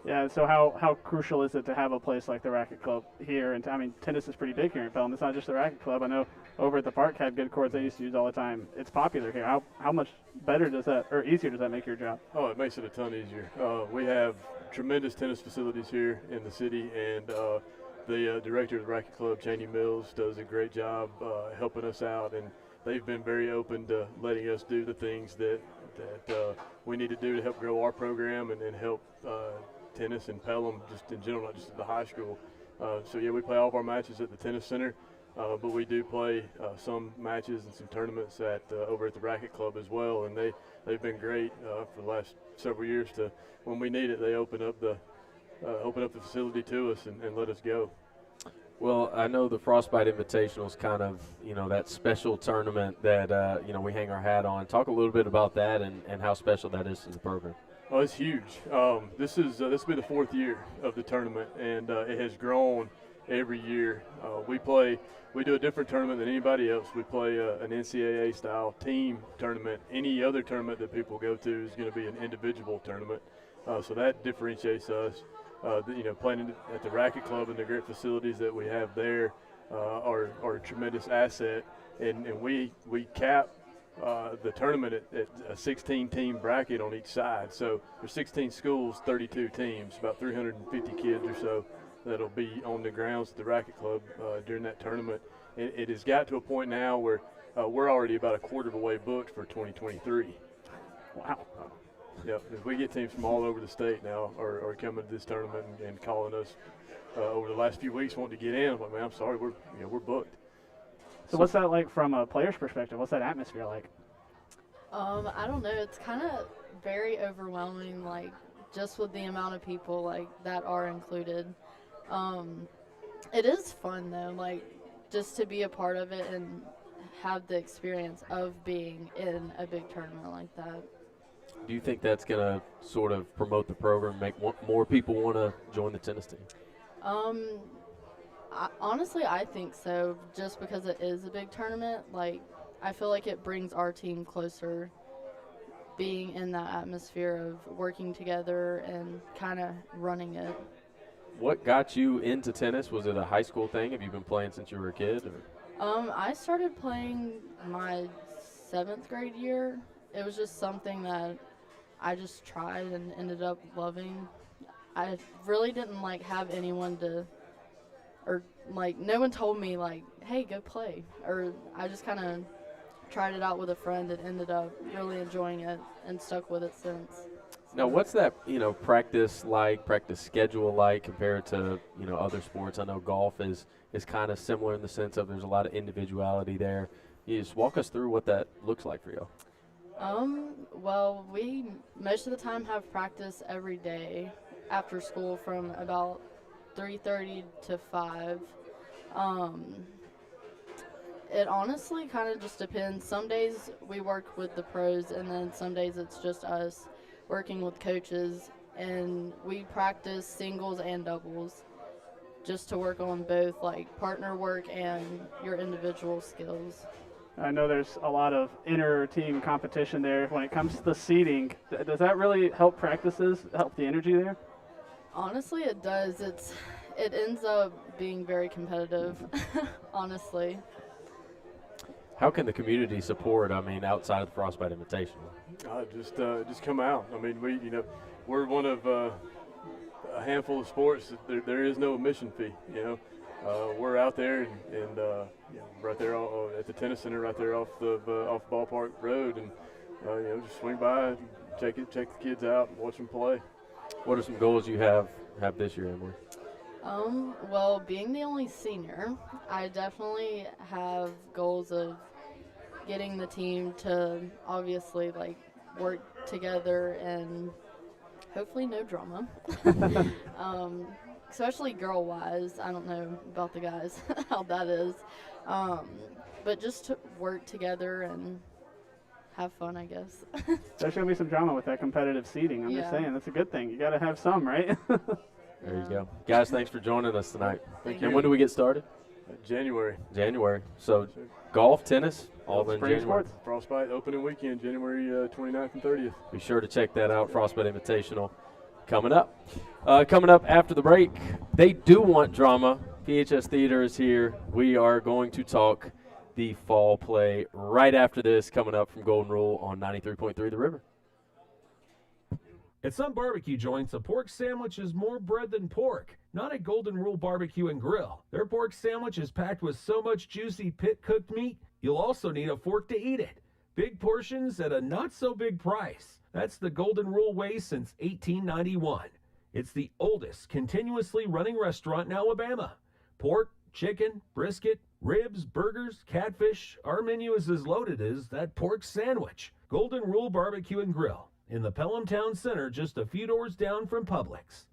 Yeah, so how crucial is it to have a place like the Racket Club here? And I mean, tennis is pretty big here in Pelham. It's not just the Racket Club. I know over at the park had good courts I used to use all the time. It's popular here. How much better does that, or easier does that make your job? Oh, it makes it a ton easier. We have tremendous tennis facilities here in the city, and the director of the Racket Club, Cheney Mills, does a great job helping us out, and they've been very open to letting us do the things that we need to do to help grow our program and help tennis and Pelham just in general, not just at the high school. We play all of our matches at the tennis center, but we do play some matches and some tournaments over at the Racket Club as well, and they've been great for the last several years. To when we need it, they open up the facility to us and let us go. Well, I know the Frostbite Invitational is kind of that special tournament that we hang our hat on. Talk a little bit about that and how special that is to the program. Oh, it's huge. This will be the 4th year of the tournament, and it has grown every year. We do a different tournament than anybody else. We play an NCAA style team tournament. Any other tournament that people go to is going to be an individual tournament. So that differentiates us. Playing at the Racket Club and the great facilities that we have there are a tremendous asset, and we cap the tournament at a 16-team bracket on each side. So there's 16 schools, 32 teams, about 350 kids or so that'll be on the grounds at the Racket Club during that tournament. It has got to a point now where we're already about a quarter of the way booked for 2023. Wow. If we get teams from all over the state now are coming to this tournament and calling us over the last few weeks wanting to get in. I'm like, man, I'm sorry, we're booked. So what's that like from a player's perspective? What's that atmosphere like? I don't know. It's kind of very overwhelming, like just with the amount of people like that are included. It is fun though, like just to be a part of it and have the experience of being in a big tournament like that. Do you think that's going to sort of promote the program, make more people want to join the tennis team? Honestly, I think so, just because it is a big tournament. Like, I feel like it brings our team closer, being in that atmosphere of working together and kind of running it. What got you into tennis? Was it a high school thing? Have you been playing since you were a kid? Or? I started playing my 7th grade year. It was just something that I just tried and ended up loving. I really didn't like have anyone to, or like no one told me like, hey, go play. Or I just kind of tried it out with a friend and ended up really enjoying it and stuck with it since. Now, what's that, practice schedule like compared to, other sports? I know golf is kind of similar in the sense of there's a lot of individuality there. You just walk us through what that looks like for you. Well, we most of the time have practice every day after school from about 3:30 to 5. It honestly kind of just depends. Some days we work with the pros, and then some days it's just us working with coaches, and we practice singles and doubles just to work on both like partner work and your individual skills. I know there's a lot of inter-team competition there. When it comes to the seating, does that really help practices, help the energy there? Honestly, it does. It ends up being very competitive, honestly. How can the community support, outside of the Frostbite Invitational? Just come out. We're one of a handful of sports that there is no admission fee, We're out there and right there at the tennis center right there off Ballpark Road, and just swing by, check the kids out, watch them play. What are some goals you have this year, Emily? Well, being the only senior, I definitely have goals of getting the team to obviously like work together and hopefully no drama. Especially girl-wise. I don't know about the guys, how that is. But just to work together and have fun, I guess. There's going to be some drama with that competitive seating. I'm just saying, that's a good thing. You got to have some, right? There you go. Guys, thanks for joining us tonight. Thank And you. when do we get started? January. So golf, tennis, all in spring January. sports. Frostbite opening weekend, January 29th and 30th. Be sure to check that out, Frostbite Invitational. Coming up. Coming up after the break, they do want drama. PHS Theater is here. We are going to talk the fall play right after this, coming up from Golden Rule on 93.3 The River. At some barbecue joints, a pork sandwich is more bread than pork. Not at Golden Rule Barbecue and Grill. Their pork sandwich is packed with so much juicy pit-cooked meat, you'll also need a fork to eat it. Big portions at a not-so-big price. That's the Golden Rule way since 1891. It's the oldest continuously running restaurant in Alabama. Pork, chicken, brisket, ribs, burgers, catfish. Our menu is as loaded as that pork sandwich. Golden Rule Barbecue and Grill in the Pelham Town Center, just a few doors down from Publix.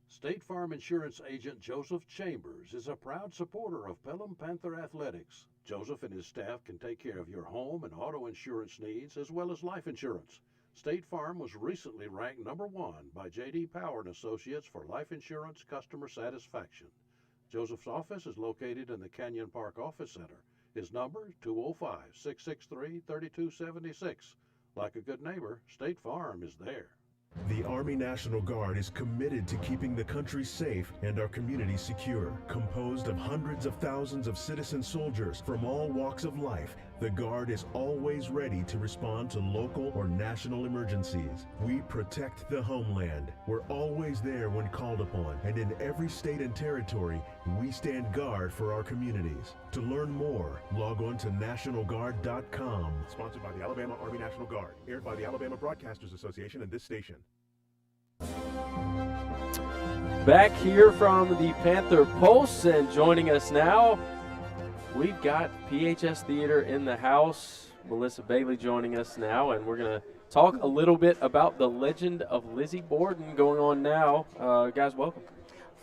State Farm Insurance Agent Joseph Chambers is a proud supporter of Pelham Panther Athletics. Joseph and his staff can take care of your home and auto insurance needs as well as life insurance. State Farm was recently ranked #1 by J.D. Power & Associates for life insurance customer satisfaction. Joseph's office is located in the Canyon Park Office Center. His number, 205-663-3276. Like a good neighbor, State Farm is there. The Army National Guard is committed to keeping the country safe and our communities secure. Composed of hundreds of thousands of citizen soldiers from all walks of life, the Guard is always ready to respond to local or national emergencies. We protect the homeland. We're always there when called upon, and in every state and territory, we stand guard for our communities. To learn more, log on to NationalGuard.com. Sponsored by the Alabama Army National Guard. Aired by the Alabama Broadcasters Association and this station. Back here from the Panther Pulse, and joining us now, we've got PHS Theater in the house. Melissa Bailey joining us now, and we're going to talk a little bit about the legend of Lizzie Borden going on now. Guys, welcome.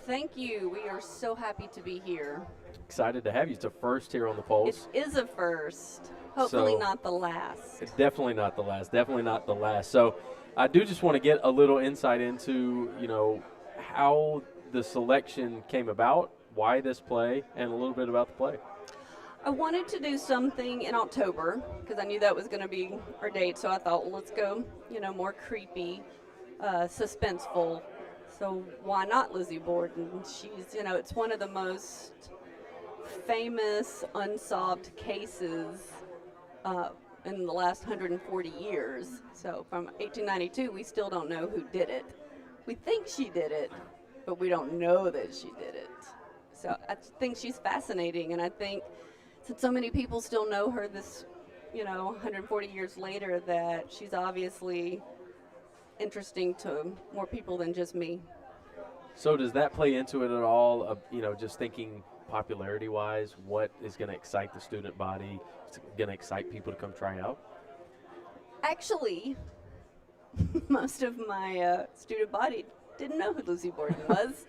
Thank you. We are so happy to be here. Excited to have you. It's a first here on the Pulse. It is a first. Hopefully So, not the last. Definitely not the last. Definitely not the last. So I do just want to get a little insight into, how the selection came about, why this play, and a little bit about the play. I wanted to do something in October because I knew that was going to be our date. So I thought, well, let's go, more creepy, suspenseful. So why not Lizzie Borden? She's, it's one of the most famous unsolved cases in the last 140 years. So from 1892, we still don't know who did it. we think she did it, but we don't know that she did it. So I think she's fascinating, and I think since so many people still know her this, 140 years later, that she's obviously interesting to more people than just me. So does that play into it at all? Just thinking popularity-wise, what is going to excite the student body? It's going to excite people to come try out? Actually, most of my student body didn't know who Lizzie Borden was.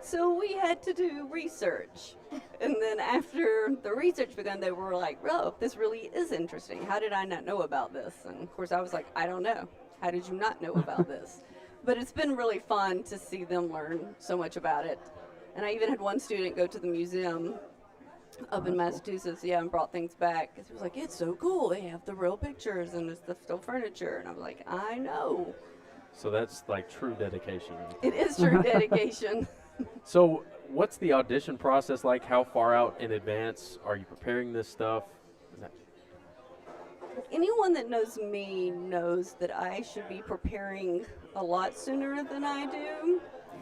So we had to do research. And then after the research began, they were like, oh, this really is interesting. How did I not know about this? And of course I was like, I don't know. How did you not know about this? But it's been really fun to see them learn so much about it. And I even had one student go to the museum up in Massachusetts, and brought things back. Because he was like, it's so cool. They have the real pictures and it's the still furniture. And I was like, I know. So that's like true dedication. It is true dedication. So what's the audition process like? How far out in advance are you preparing this stuff? Anyone that knows me knows that I should be preparing a lot sooner than I do.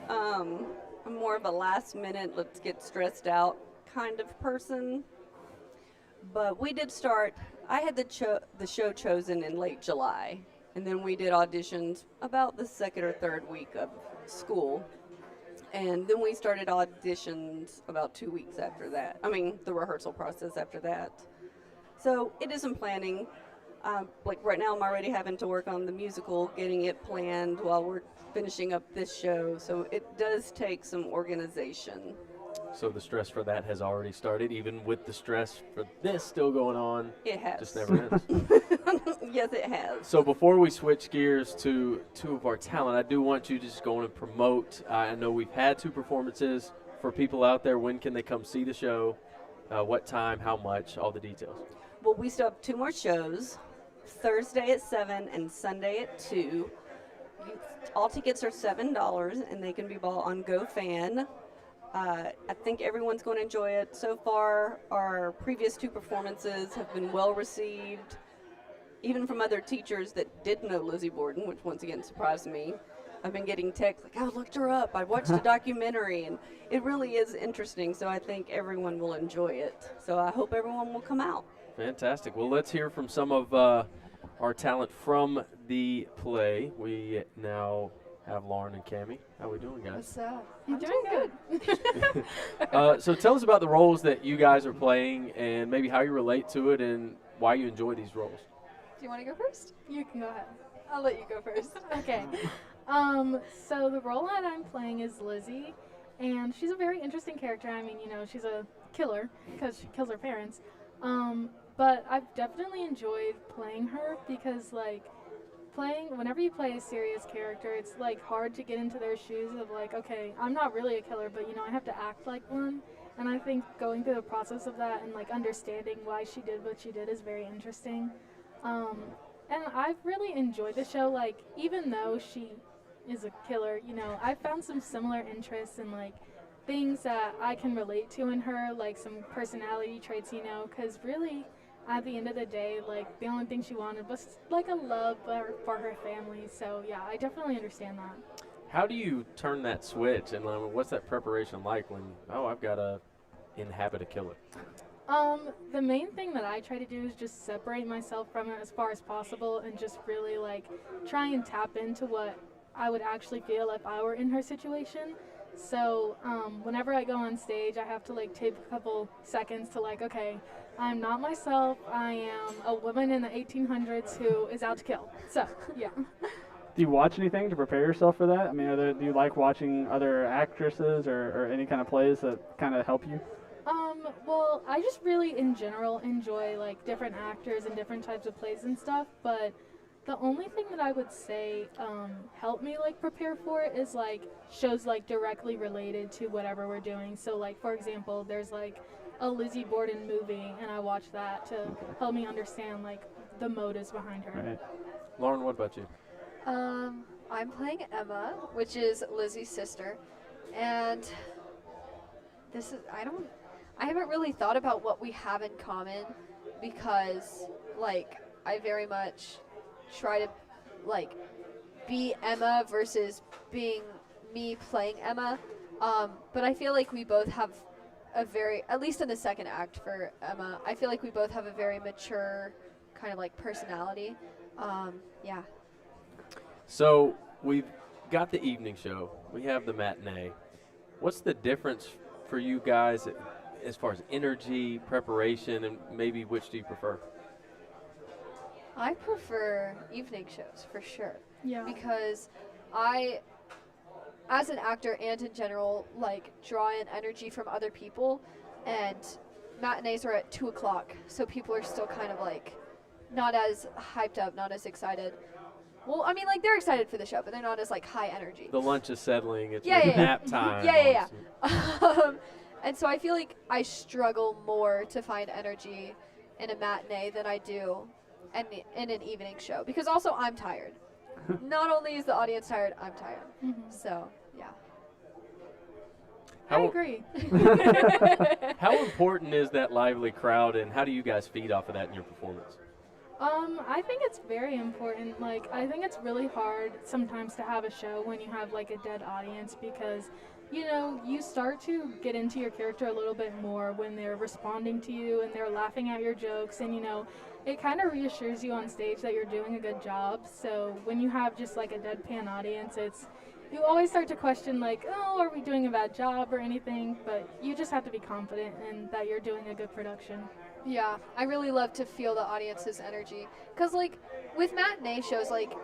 I'm more of a last minute, let's get stressed out kind of person. But we did start, I had the show chosen in late July, and then we did auditions about the second or third week of school. And then we started auditions about 2 weeks after that. I mean, the rehearsal process after that. So it is some planning. Like right now I'm already having to work on the musical, getting it planned while we're finishing up this show. So it does take some organization. So the stress for that has already started, even with the stress for this still going on. It has. Just never ends. Yes, it has. So before we switch gears to two of our talent, I do want you to just go on and promote. I know we've had 2 performances. For people out there, when can they come see the show? What time, how much, all the details. Well, we still have 2 more shows, Thursday at 7 and Sunday at 2. All tickets are $7, and they can be bought on GoFan. I think everyone's going to enjoy it. So far, our previous 2 performances have been well received, even from other teachers that did know Lizzie Borden, which once again surprised me. I've been getting texts like, I looked her up, I watched a documentary, and it really is interesting, so I think everyone will enjoy it. So I hope everyone will come out. Fantastic. Well, let's hear from some of our talent from the play. We now have Lauren and Cammie. How we doing, guys? What's up? I'm doing good. So tell us about the roles that you guys are playing and maybe how you relate to it and why you enjoy these roles. Do you want to go first? You can go ahead. I'll let you go first. Okay. So the role that I'm playing is Lizzie, and she's a very interesting character. I mean, she's a killer because she kills her parents. But I've definitely enjoyed playing her because, whenever you play a serious character, it's, hard to get into their shoes of, okay, I'm not really a killer, but, I have to act like one. And I think going through the process of that and, understanding why she did what she did is very interesting. And I've really enjoyed the show, even though she is a killer, I found some similar interests in, things that I can relate to in her, some personality traits, because really, at the end of the day, the only thing she wanted was, a love for her family. So, yeah, I definitely understand that. How do you turn that switch, and what's that preparation like when, I've got to inhabit a killer? The main thing that I try to do is just separate myself from it as far as possible and just really, try and tap into what I would actually feel if I were in her situation. So whenever I go on stage, I have to take a couple seconds to okay, I'm not myself. I am a woman in the 1800s who is out to kill. So yeah. Do you watch anything to prepare yourself for that? I mean, do you like watching other actresses or any kind of plays that kind of help you? Well, I just really in general enjoy different actors and different types of plays and stuff, but the only thing that I would say help me prepare for it is shows directly related to whatever we're doing. So for example, there's a Lizzie Borden movie, and I watch that to help me understand the motives behind her. Right. Lauren, what about you? I'm playing Emma, which is Lizzie's sister, and I haven't really thought about what we have in common because I very much try to be Emma versus being me playing Emma. But I feel like we both have a very, at least in the second act for Emma, I feel like we both have a very mature kind of like personality. Yeah. So we've got the evening show. We have the matinee. What's the difference for you guys as far as energy, preparation, and maybe which do you prefer? I prefer evening shows for sure. Yeah. Because I, as an actor and in general, like draw in energy from other people, and matinees are at 2 o'clock, so people are still kind of like not as hyped up, not as excited. Well, I mean, like they're excited for the show, but they're not as like high energy. The lunch is settling. It's Yeah, yeah, yeah. nap time. Yeah. And so I feel like I struggle more to find energy in a matinee than I do in an evening show, because also I'm tired. Not only is the audience tired, I'm tired. So, yeah. I agree. How important is that lively crowd, and how do you guys feed off of that in your performance? I think it's very important. Like, I think it's really hard sometimes to have a show when you have like a dead audience, because, you know, you start to get into your character a little bit more when they're responding to you and they're laughing at your jokes, and, you know, it kind of reassures you on stage that you're doing a good job. So when you have just like a deadpan audience, you always start to question like, oh, are we doing a bad job or anything? But you just have to be confident in that you're doing a good production. Yeah, I really love to feel the audience's energy. Because, like, with matinee shows, like,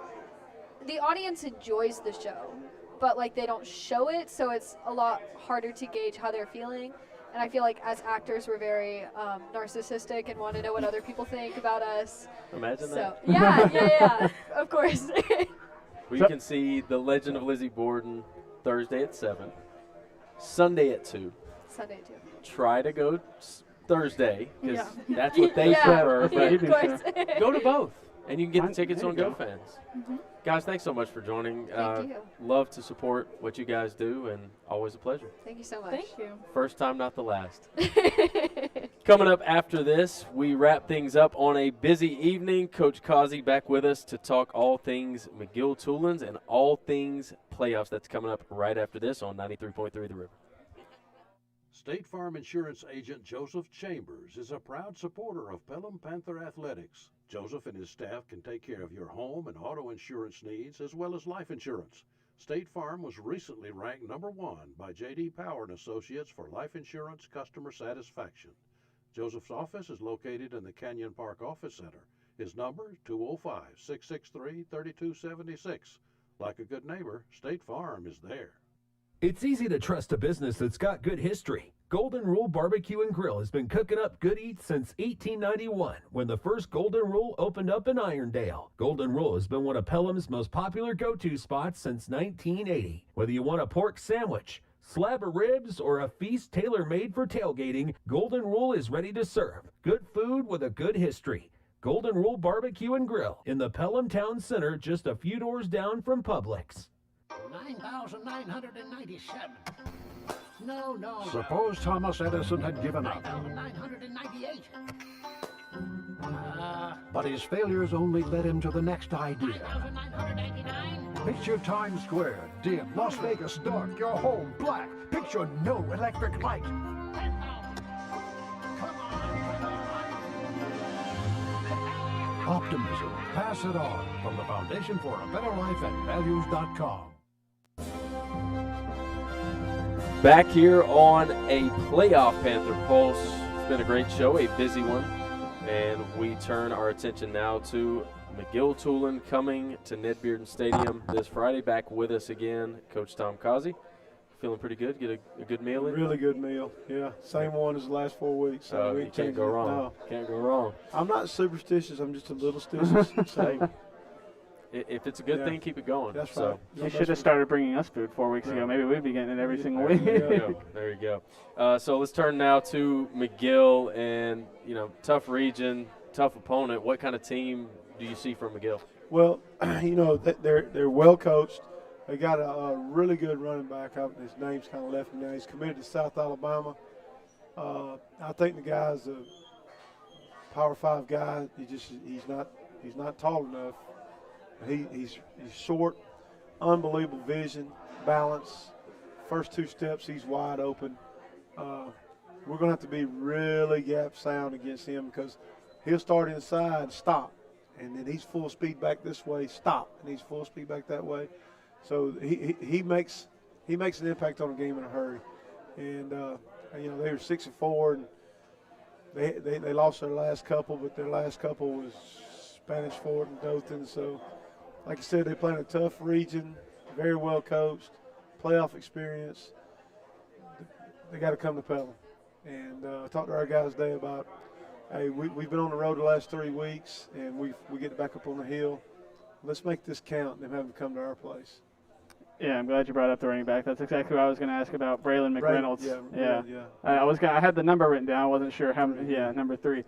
the audience enjoys the show, but, like, they don't show it, so it's a lot harder to gauge how they're feeling. And I feel like as actors, we're very narcissistic and want to know what other people think about us. Imagine that. Yeah, of course. Well, you can see The Legend of Lizzie Borden Thursday at 7, Sunday at 2. Sunday at 2. Try to go Thursday, because Yeah. that's what they prefer. Yeah, of But course. go to both, and you can get the tickets There on you go. GoFans. Guys, thanks so much for joining. Thank you. Love to support what you guys do, and always a pleasure. Thank you so much. Thank you. First time, not the last. Coming up after this, we wrap things up on a busy evening. Coach Causey back with us to talk all things McGill-Tulans and all things playoffs. That's coming up right after this on 93.3 The River. State Farm Insurance agent Joseph Chambers is a proud supporter of Pelham Panther Athletics. Joseph and his staff can take care of your home and auto insurance needs as well as life insurance. State Farm was recently ranked #1 by J.D. Power & Associates for life insurance customer satisfaction. Joseph's office is located in the Canyon Park Office Center. His number, 205-663-3276. Like a good neighbor, State Farm is there. It's easy to trust a business that's got good history. Golden Rule Barbecue and Grill has been cooking up good eats since 1891, when the first Golden Rule opened up in Irondale. Golden Rule has been one of Pelham's most popular go-to spots since 1980. Whether you want a pork sandwich, slab of ribs, or a feast tailor-made for tailgating, Golden Rule is ready to serve. Good food with a good history. Golden Rule Barbecue and Grill in the Pelham Town Center, just a few doors down from Publix. 9,997. No. Suppose Thomas Edison had given up. 998. But his failures only led him to the next idea. 9,999. Picture Times Square, dim, Las Vegas dark, your home black. Picture no electric light. 10,000. Optimism, pass it on. From the Foundation for a Better Life at values.com. Back here on a playoff Panther Pulse. It's been a great show, a busy one. And we turn our attention now to McGill-Tulane coming to Ned Bearden Stadium this Friday. Back with us again, Coach Tom Causey. Feeling pretty good? Get a good meal in? Really good meal, yeah. Same one as the last 4 weeks. So you can't go wrong. No. Can't go wrong. I'm not superstitious. I'm just a little stitious. So. If it's a good thing, keep it going. That's so. right. You should have started bringing us food 4 weeks ago. Maybe we'd be getting it every single week. There you go. So let's turn now to McGill, and tough region, tough opponent. What kind of team do you see from McGill? Well, they're well coached. They got a really good running back. His name's kind of left me now. He's committed to South Alabama. I think the guy's a Power 5 guy. He's not tall enough. He's short. unbelievable vision, balance. First 2 steps, he's wide open. We're going to have to be really gap sound against him because he'll start inside, stop, and then he's full speed back this way, stop, and he's full speed back that way. So he makes an impact on the game in a hurry. And they were 6-4, and they lost their last couple, but their last couple was Spanish Fort and Dothan. So, like I said, they play in a tough region, very well coached, playoff experience. They got to come to Pelham. And I talked to our guys today about, hey, we've been on the road the last 3 weeks, and we get back up on the hill. Let's make this count and have them come to our place. Yeah, I'm glad you brought up the running back. That's exactly what I was going to ask about Braylon McReynolds. Yeah. I had the number written down. I wasn't sure how. Yeah, number 3.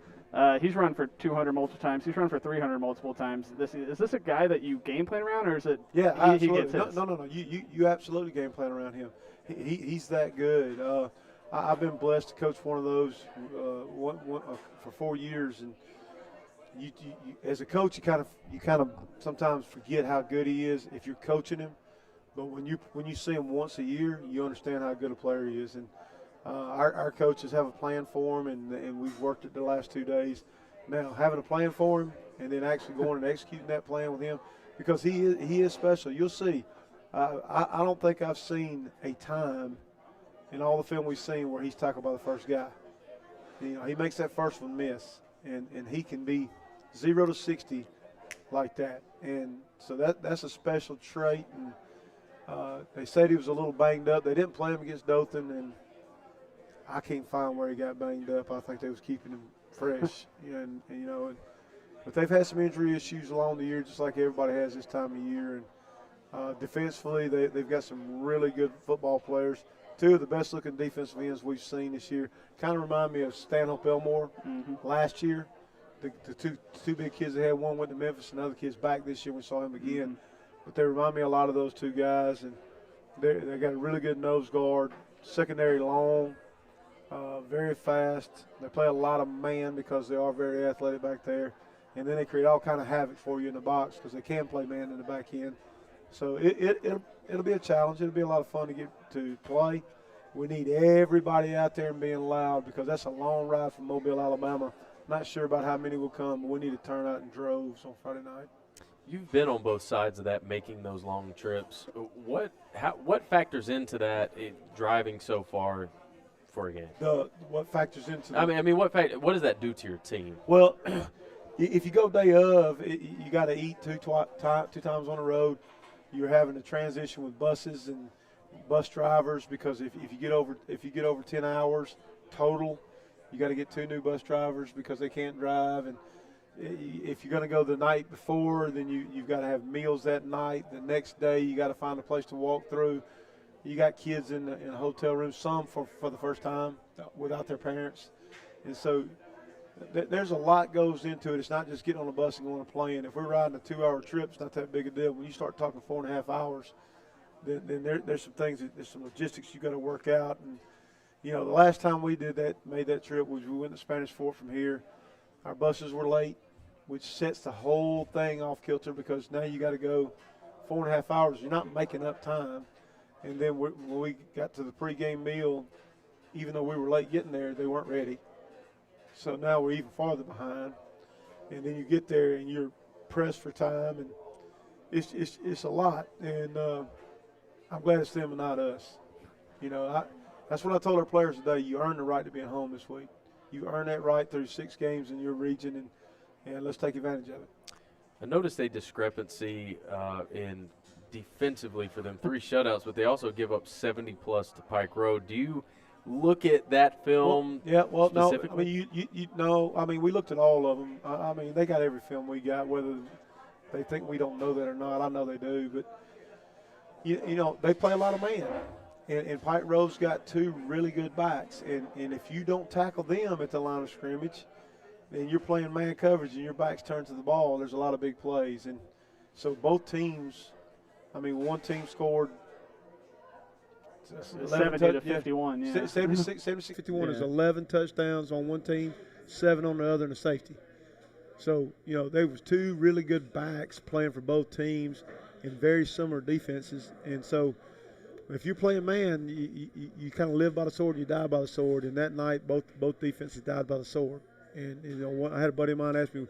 He's run for 200 multiple times. He's run for 300 multiple times. Is this a guy that you game plan around, or is it? Yeah, he absolutely. gets his? No. You absolutely game plan around him. He's that good. I've been blessed to coach one of those for 4 years, and you as a coach, you kind of sometimes forget how good he is if you're coaching him. But when you see him once a year, you understand how good a player he is. And our coaches have a plan for him, and we've worked it the last 2 days. Now, having a plan for him and then actually going and executing that plan with him, because he is special. You'll see. I don't think I've seen a time in all the film we've seen where he's tackled by the first guy. He makes that first one miss, and he can be 0 to 60 like that. And so that's a special trait. And they said he was a little banged up. They didn't play him against Dothan, and I can't find where he got banged up. I think they was keeping him fresh. But they've had some injury issues along the year, just like everybody has this time of year. And defensively, they've got some really good football players. 2 of the best-looking defensive ends we've seen this year. Kind of remind me of Stanhope Elmore last year. The two big kids they had, one went to Memphis, and the other kid's back this year. We saw him again. But they remind me a lot of those 2 guys. And they got a really good nose guard, secondary long, very fast. They play a lot of man because they are very athletic back there. And then they create all kind of havoc for you in the box because they can play man in the back end. So it'll be a challenge. It'll be a lot of fun to get to play. We need everybody out there and being loud because that's a long ride from Mobile, Alabama. Not sure about how many will come, but we need to turn out in droves on Friday night. You've been on both sides of that, making those long trips. What factors into that driving so far for a game? What factors into that? I mean, what does that do to your team? Well, if you go day of, you got to eat two times on the road. You're having to transition with buses and bus drivers because if you get over 10 hours total, you got to get 2 new bus drivers because they can't drive. And if you're going to go the night before, then you've got to have meals that night. The next day, you got to find a place to walk through. You got kids in a hotel room, some for the first time without their parents, and so there's a lot goes into it. It's not just getting on a bus and going to plane. If we're riding a 2-hour trip, it's not that big a deal. When you start talking 4.5 hours, then there's some things, there's some logistics you got to work out. And the last time we made that trip was we went to Spanish Fort from here. Our buses were late, which sets the whole thing off kilter because now you got to go 4.5 hours. You're not making up time. And then when we got to the pregame meal, even though we were late getting there, they weren't ready. So now we're even farther behind. And then you get there and you're pressed for time, and it's a lot. And I'm glad it's them and not us. That's what I told our players today. You earn the right to be at home this week. You earn that right through 6 games in your region, and let's take advantage of it. I noticed a discrepancy in defensively for them 3 shutouts, but they also give up 70-plus to Pike Road. Do you look at that film specifically? No. I mean, we looked at all of them. I mean, they got every film we got, whether they think we don't know that or not. I know they do, but they play a lot of man. And Pike Road's got 2 really good backs. And if you don't tackle them at the line of scrimmage, then you're playing man coverage and your back's turned to the ball. There's a lot of big plays. And so both teams, one team scored 70 to 51, yeah. 76-51 is 11 touchdowns on one team, 7 on the other, and a safety. So, there was 2 really good backs playing for both teams. in very similar defenses. And so if you're playing man, you kind of live by the sword and you die by the sword. And that night, both defenses died by the sword. And I had a buddy of mine ask me,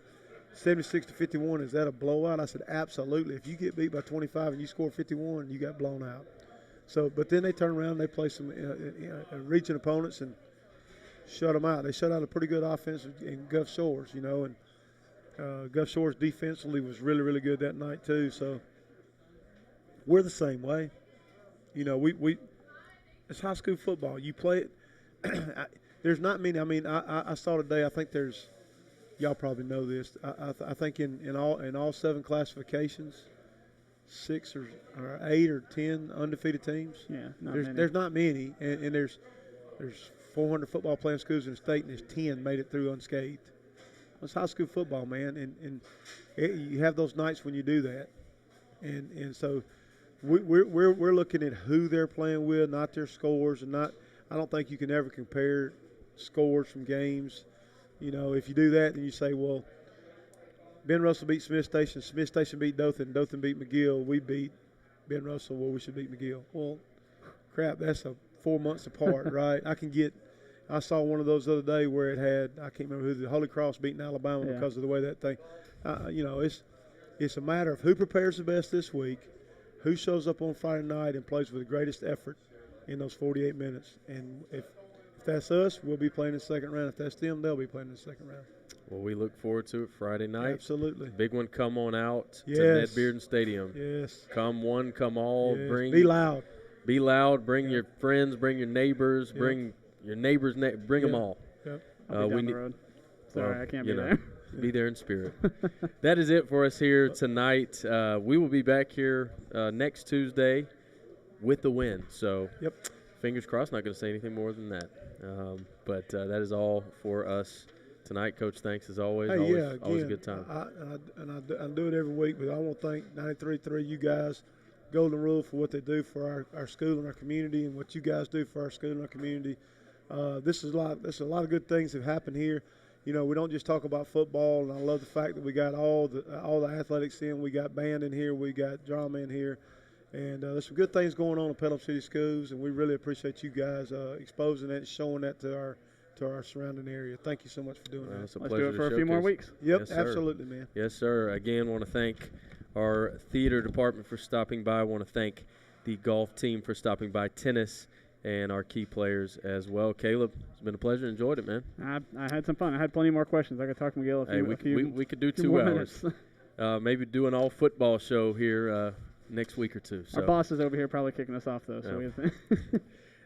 76-51, is that a blowout? I said, absolutely. If you get beat by 25 and you score 51, you got blown out. So, but then they turn around and they play some reaching opponents and shut them out. They shut out a pretty good offense in Gulf Shores, and Gulf Shores defensively was really, really good that night too. So we're the same way. We it's high school football. You play it. There's not many. I mean, I saw today. I think there's. Y'all probably know this. I think in all 7 classifications, 6 or 8 or 10 undefeated teams. Yeah, there's not many, and there's 400 football playing schools in the state, and there's 10 made it through unscathed. It's high school football, man, and you have those nights when you do that, and so we're looking at who they're playing with, not their scores, and not. I don't think you can ever compare scores from games. If you do that, then you say, well, Ben Russell beat Smith Station beat Dothan beat McGill, we beat Ben Russell, well, we should beat McGill. Well, crap, that's 4 months apart, right? I saw one of those the other day where it had, I can't remember who, the Holy Cross beating Alabama because of the way that thing. It's a matter of who prepares the best this week, who shows up on Friday night and plays with the greatest effort in those 48 minutes. And if that's us, we'll be playing in the second round. If that's them, they'll be playing in the second round. Well, we look forward to it Friday night. Absolutely. Big one, come on out yes. to Ned Bearden Stadium. Yes. Come one, come all. Yes. Bring. Be loud. Be loud. Bring your friends. Bring your neighbors. Yep. Bring your neighbors. Bring them all. Yep. I'll be down the road. Sorry, I can't be there. Be there in spirit. That is it for us here tonight. We will be back here next Tuesday with the win. So, fingers crossed. Not going to say anything more than that. But that is all for us tonight. Coach, thanks as always. Hey, always a good time. I do it every week, but I want to thank 93.3 you guys, Golden Rule, for what they do for our school and our community, and what you guys do for our school and our community. This is a lot of good things that have happened here. We don't just talk about football, and I love the fact that we got all the athletics in. We got band in here. We got drama in here. And there's some good things going on in Pelham City Schools, and we really appreciate you guys exposing that and showing that to our surrounding area. Thank you so much for doing that. It's a Let's pleasure do it for to a few more showcase. weeks. Yep, Yes, sir. absolutely, man. Yes, sir. Again, want to thank our theater department for stopping by. Want to thank the golf team for stopping by, tennis, and our key players as well. Caleb, it's been a pleasure. Enjoyed it, man. I had some fun. I had plenty more questions. I could talk to Miguel We could do 2 more hours. Maybe do an all football show here next week or two. So. Our boss is over here probably kicking us off, though. So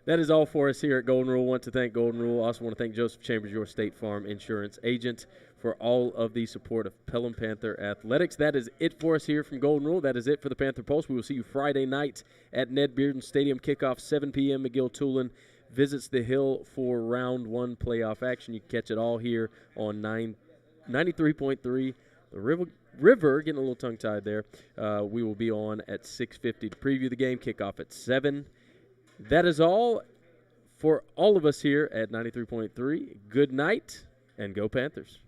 That is all for us here at Golden Rule. Want to thank Golden Rule. Also want to thank Joseph Chambers, your State Farm insurance agent, for all of the support of Pelham Panther Athletics. That is it for us here from Golden Rule. That is it for the Panther Pulse. We will see you Friday night at Ned Bearden Stadium. Kickoff 7 p.m. McGill-Tulane visits the Hill for Round 1 playoff action. You can catch it all here on 93.3. The River, getting a little tongue-tied there. We will be on at 6:50 to preview the game. Kickoff at 7. That is all for all of us here at 93.3. Good night, and go Panthers.